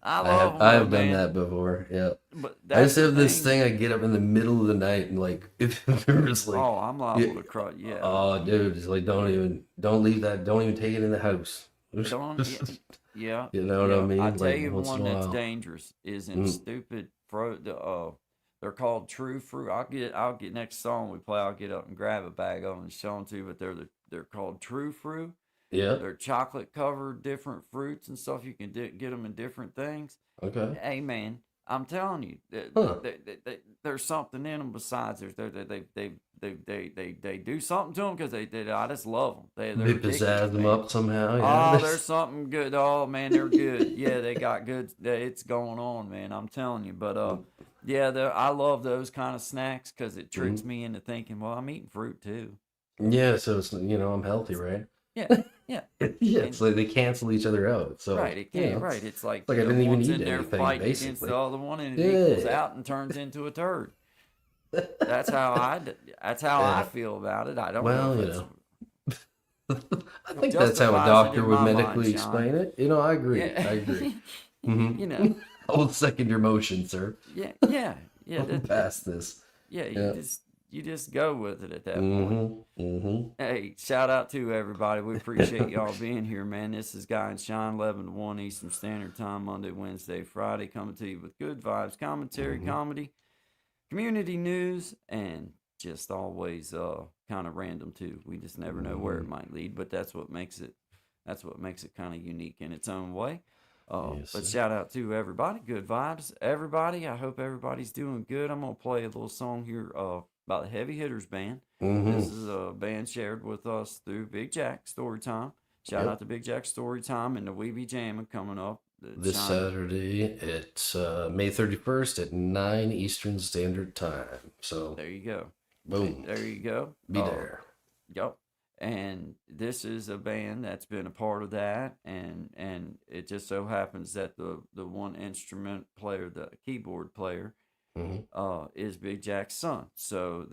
I love have, them, I have done man. that before. Yeah. But I that's just the have this thing. I get up in the middle of the night and like if there was like, Oh, I'm liable yeah. to cry. Yeah. oh, dude, it's like don't leave that. Don't even take it in the house. Don't- yeah. You know what I mean? I tell Like, you, once one in a that's while. dangerous is in Mm. stupid fruit. They're called True Fruit. I'll get next song we play. I'll get up and grab a bag of them and show them to you. But they're called True Fruit. Yeah. They're chocolate covered different fruits and stuff. You can get them in different things. Okay. Hey man, I'm telling you, Huh. there's something in them besides they do something to them because I just love them. They're They ridiculous, pizzazz them man. up somehow. Yeah. Oh, there's something good. Oh man, they're good. Yeah, they got good. It's going on, man. I'm telling you. But yeah, I love those kind of snacks because it tricks Mm-hmm. me into thinking, well, I'm eating fruit too. Yeah. So it's I'm healthy, right? Yeah, yeah. Yeah. It's like they cancel each other out. So Right, it you can't. know, Right, it's like, like I you know, didn't even one's eat in there anything, fighting against basically. the other one, and it equals Yeah. out and turns into a turd. That's how I feel about it. I don't Well, know. you If know. it's, I think that's how a justifies it doctor in would my medically mind, Sean. explain it. I agree. Yeah. I agree. Mhm. You know. I will second your motion, sir. Yeah, yeah. I'll pass this. Yeah, Yeah. you just go with it at that point. Mm-hmm. Mm-hmm. Hey, shout out to everybody. We appreciate y'all being here, man. This is Guy and Sean, 11 to 1 Eastern Standard Time, Monday, Wednesday, Friday, coming to you with good vibes, commentary, comedy, community news, and just always kind of random too. We just never know where it might lead, but that's what makes it kind of unique in its own way. Yes, But sir. shout out to everybody. Good vibes, everybody. I hope everybody's doing good. I'm gonna play a little song here by the Heavy Hitters Band. Mm-hmm. This is a band shared with us through Big Jack Storytime. Shout Yep. out to Big Jack Storytime and the We Be Jamming coming up. This Saturday, it's May 31st at 9 Eastern Standard Time. So, There you go. boom, There you go. be there. Yep. And this is a band that's been a part of that, and it just so happens that the one instrument player, the keyboard player, Mm-hmm. is Big Jack's son. So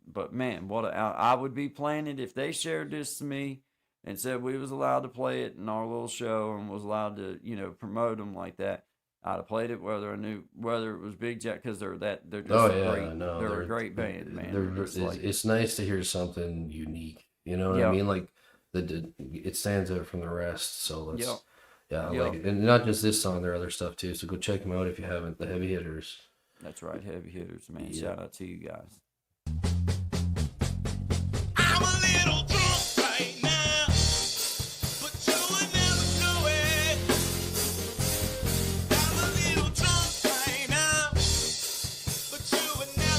but man, I would be playing it if they shared this to me and said we was allowed to play it in our little show and was allowed to promote them like that. I'd have played it whether I knew whether it was Big Jack because they're just Oh, a yeah, great, no, they're a great band, man. They're just like, it's nice to hear something unique. You know what I Yep. mean? Like it stands out from the rest. So let's, Yep. yeah, I Yep. like it. And not just this song, there are other stuff too. So go check them out if you haven't. The Heavy Hitters. that's right, Heavy Hitters, man. Yeah. Shout out to you guys. I'm a little drunk right now, but you would never know it. I'm a little drunk right now, but you would never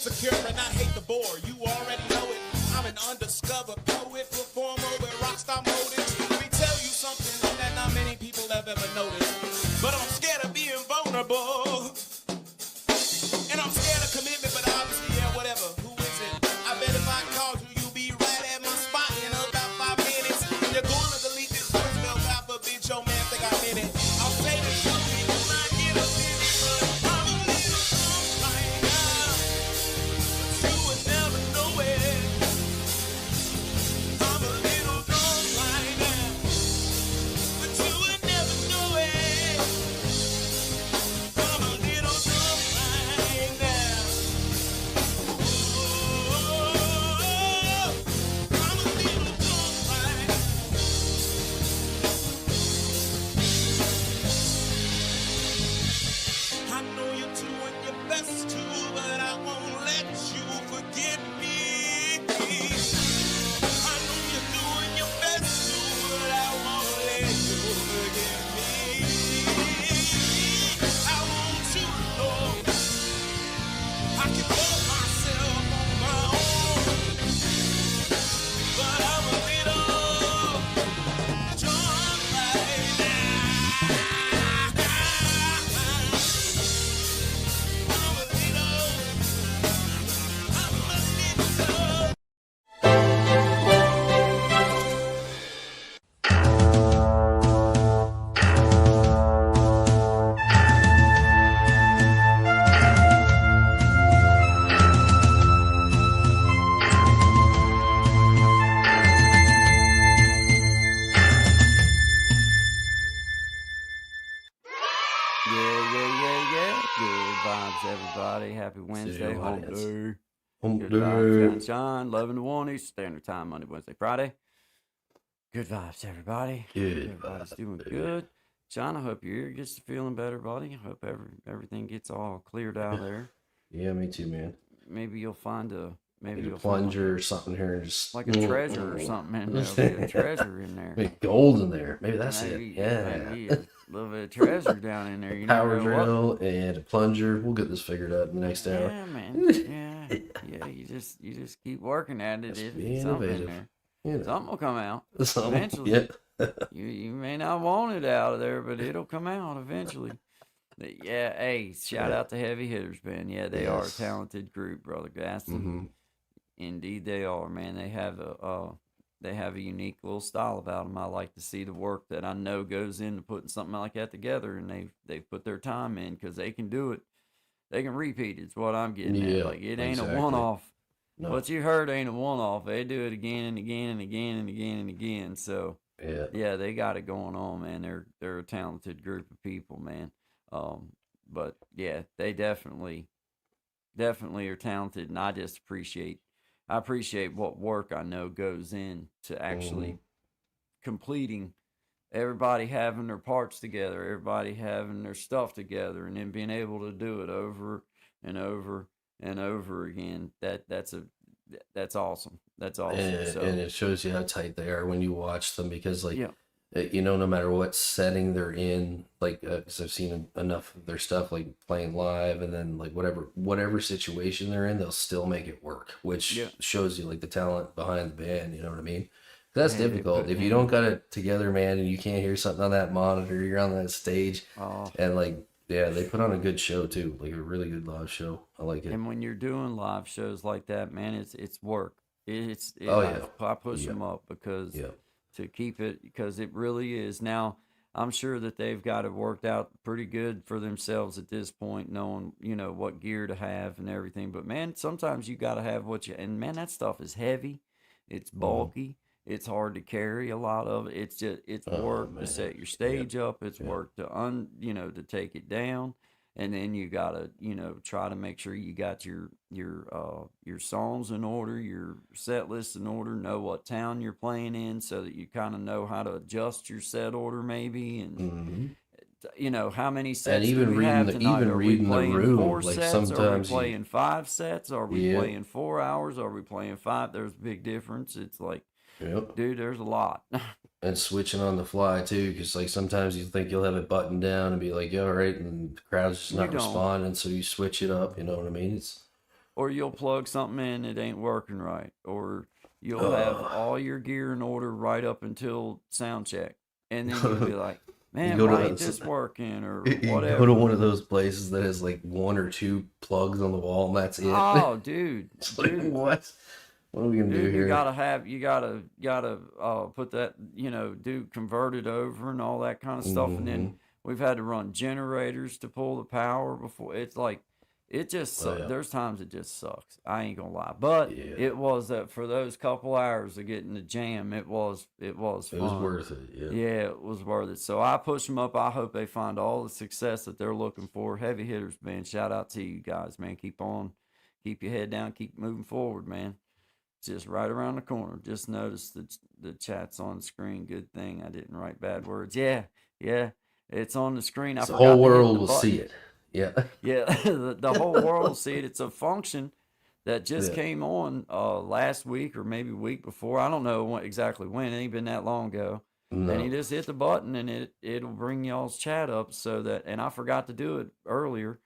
insecure and I hate the bore. You already know it. I'm an undiscovered poet, performer with rockstar motives. Let me tell you something that not many people have ever noticed. But I'm scared of being vulnerable. And I'm scared of commitment, but obviously, yeah, whatever. Who is it? I bet if I called you, you'll be right at my spot in about 5 minutes. And you're going to delete this voicemail, God forbid your man think I'm in it. I'll say the truth, when I get a busy, but I'm a little drunk right now. You would never know it. I'm a little drunk right now. But you would never know it. I'm a little drunk right now. I'm a little drunk right now. I know you're doing your best to, but I won't let you forget me. I know you're doing your best to, but I won't let you forget me. I want you to know I can love myself on my own, but I'm a little drunk right now. I'm a little. Yeah. Good vibes, everybody. Happy Wednesday, hump audience. day. Hump Good day. vibes, sunshine, 11 to 1 Eastern Standard Time, Monday, Wednesday, Friday. Good vibes, everybody. Good Everybody's vibes, doing baby. good. John, I hope your ear gets to feeling better, buddy. I hope everything gets all cleared out there. Yeah, me too, man. Maybe you'll find a Maybe a you'll find plunger or something here and just like a treasure or something in there. There'll be a treasure in there. Maybe gold in there. Maybe that's Maybe, it. Yeah. maybe a little bit of treasure down in there. You Power never know what. drill and a plunger. We'll get this figured out in the next hour. Yeah, man. Yeah. You just keep working at it. Just It's be something in innovative. there. You know. Something will come out. Something. Eventually. Yeah. You may not want it out of there, but it'll come out eventually. But yeah, hey, shout out to Heavy Hitters, man. Yeah, they are a Yes. talented group, brother Gaston. hmm Indeed, they are, man. They have a unique little style about them. I like to see the work that I know goes into putting something like that together, and they've put their time in because they can do it. They can repeat it. It's what I'm getting Yeah, at. Like it ain't exactly. a one-off. No. What you heard ain't a one-off. They do it again and again and again and again and again. So Yeah. yeah, they got it going on, man. They're a talented group of people, man. But yeah, they definitely are talented, and I appreciate what work I know goes in to actually completing everybody having their parts together, everybody having their stuff together, and then being able to do it over and over and over again. That's awesome. That's awesome. And it shows you how tight they are when you watch them because, like, Yeah. you know, no matter what setting they're in, like, because I've seen enough of their stuff, like playing live, and then like whatever situation they're in, they'll still make it work, which Yeah. shows you like the talent behind the band. You know what I mean? That's Yeah, they difficult put- if you don't got it together, man, and you can't hear something on that monitor. You're on that stage, Oh. and like, yeah, they put on a good show too, like a really good live show. I like it. And when you're doing live shows like that, man, it's work. Oh, yeah. I push Yeah. them up because Yeah. to keep it, because it really is. Now, I'm sure that they've got it worked out pretty good for themselves at this point, knowing, what gear to have and everything. But man, sometimes you got to have and man, that stuff is heavy. It's bulky. It's hard to carry a lot of it. It's Oh, work man. to set your stage up. It's work to to take it down. And then you gotta, try to make sure you got your songs in order, your set list in order, know what town you're playing in, so that you kind of know how to adjust your set order, maybe, and Mhm. how many sets even do we reading have the- tonight? even Are we reading the playing room, 4 like, sets? Are we sometimes you- playing 5 sets? Are we Yeah. playing 4 hours? Are we playing 5? There's a big difference. It's like, Yep. dude, there's a lot. And switching on the fly too, because like sometimes you think you'll have it buttoned down and be like, yeah, all right, and the crowd's just You not don't. responding, so you switch it up. You know what I mean? It's or you'll plug something in that ain't working right, or you'll have all your gear in order right up until sound check, and then you'll be like, man, go to why ain't the- this working, or You go whatever. to one of those places that has like 1 or 2 plugs on the wall, and that's it. Oh, dude, It's like, dude. what? What are we gonna do Dude, here? you gotta put that, do convert it over and all that kind of stuff, and Mm-hmm. then we've had to run generators to pull the power before. It's like it just Oh, yeah. there's times it just sucks. I ain't gonna lie, but Yeah. it was that for those couple hours of getting the jam, it was fun. It was worth it. Yeah. Yeah, it was worth it. So I push them up. I hope they find all the success that they're looking for. Heavy hitters, man. Shout out to you guys, man. Keep on, keep your head down, keep moving forward, man. Just right around the corner. Just noticed the chat's on the screen. Good thing I didn't write bad words. Yeah, it's on the screen. I The forgot whole to hit world the will button. see it. Yeah. Yeah, the whole world will see it. It's a function that just Yeah. came on last week or maybe week before. I don't know exactly when. It ain't been that long ago. No. And you just hit the button and it'll bring y'all's chat up so that, and I forgot to do it earlier,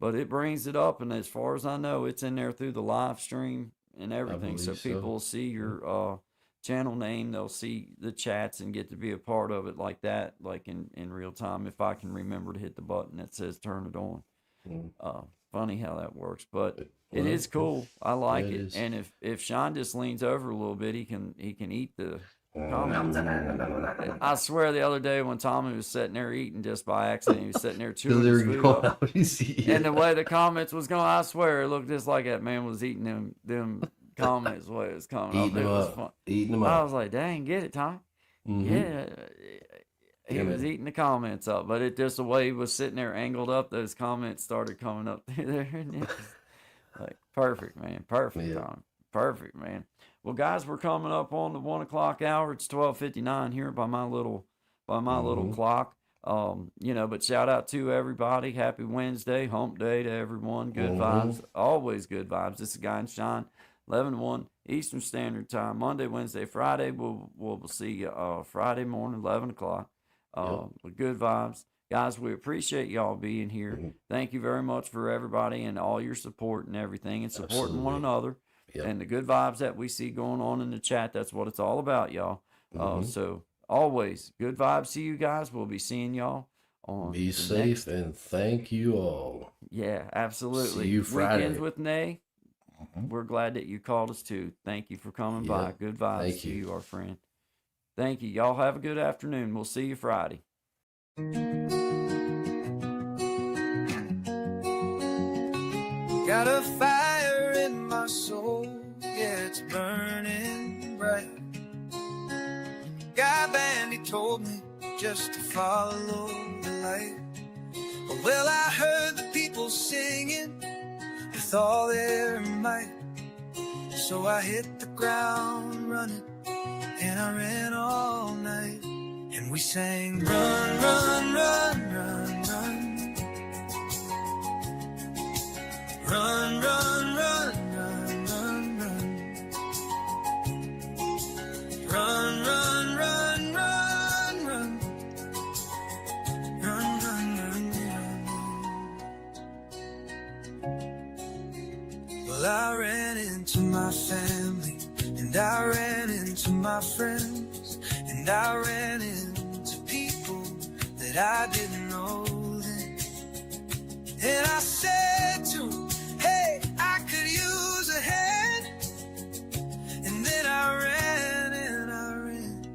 but it brings it up. And as far as I know, it's in there through the live stream and everything. So believe so. people will see your channel name. They'll see the chats and get to be a part of it like that, like in real time. If I can remember to hit the button that says turn it on. Mm. Funny how that works, but it Well, is cool. I like it it. is. And if Sean just leans over a little bit, he can eat the comments. I swear the other day when Tommy was sitting there eating just by accident, he was sitting there chewing Because his they're food going up. out. You see. And the way the comments was going, I swear it looked just like that man was eating them comments the way it was coming Eating up. It them was up. fun. Eating them I up. was like, dang, get it, Tommy. Mhm. Yeah. He Yeah, was man. eating the comments up, but it just the way he was sitting there angled up, those comments started coming up through there. And it was like perfect, man. Perfect, Yeah. Tom. Perfect, man. Well, guys, we're coming up on the 1 o'clock hour. It's 12:59 here by my little clock. But shout out to everybody. Happy Wednesday, hump day to everyone. Good vibes, always good vibes. This is Guy and Sean, 11 to 1 Eastern Standard Time. Monday, Wednesday, Friday. We'll see you Friday morning, 11 o'clock. With good vibes. Guys, we appreciate y'all being here. Thank you very much for everybody and all your support and everything and supporting one Absolutely. another. Yep. And the good vibes that we see going on in the chat. That's what it's all about, y'all. So always good vibes to you guys. We'll be seeing y'all on Be the safe and thank you all. Yeah, absolutely. See you Friday. Weekends with Nay. We're glad that you called us too. Thank you for coming by. Yep. Good vibes Thank to you. you, our friend. Thank you. Y'all have a good afternoon. We'll see you Friday. Got a fire in my soul, yeah, it's burning bright. Guy Bandy told me just to follow the light. Well, I heard the people singing with all their might. So I hit the ground running, and I ran all night. And we sang, run, run, run, run, run. Run, run, run, run, run, run. Run, run, run, run, run. Run, run, run, run. Well, I ran into my family, and I ran into my friends, and I ran into people that I didn't know then. And I said to them, hey, I could use a hand. And then I ran and I ran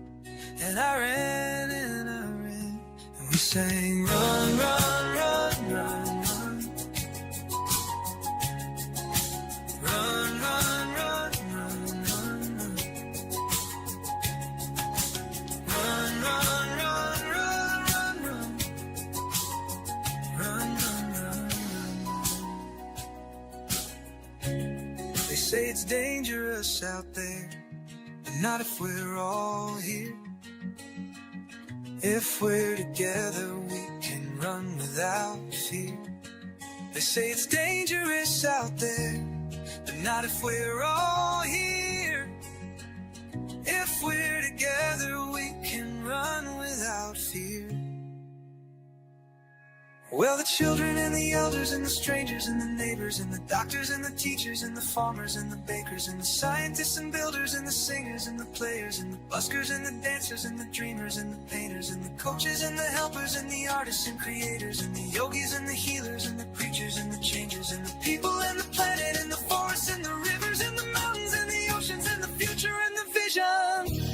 and I ran and I ran. And we sang, run, run, run, run, run. Run, run, run, run, run, run. Run, run, run, run, run, run. Run, run, run, run. They say it's dangerous out there, but not if we're all here. If we're together, we can run without fear. They say it's dangerous out there, but not if we're all here. If we're together, we can run without fear. Well, the children and the elders and the strangers and the neighbors and the doctors and the teachers and the farmers and the bakers and the scientists and builders and the singers and the players and the buskers and the dancers and the dreamers and the painters and the coaches and the helpers and the artists and creators and the yogis and the healers and the preachers and the changers and the people and the planet and the forests and the rivers and the mountains and the oceans and the future and the vision.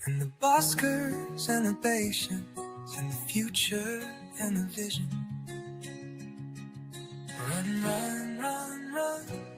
And the buskers and the patience and the future and the vision. Run, run, run, run.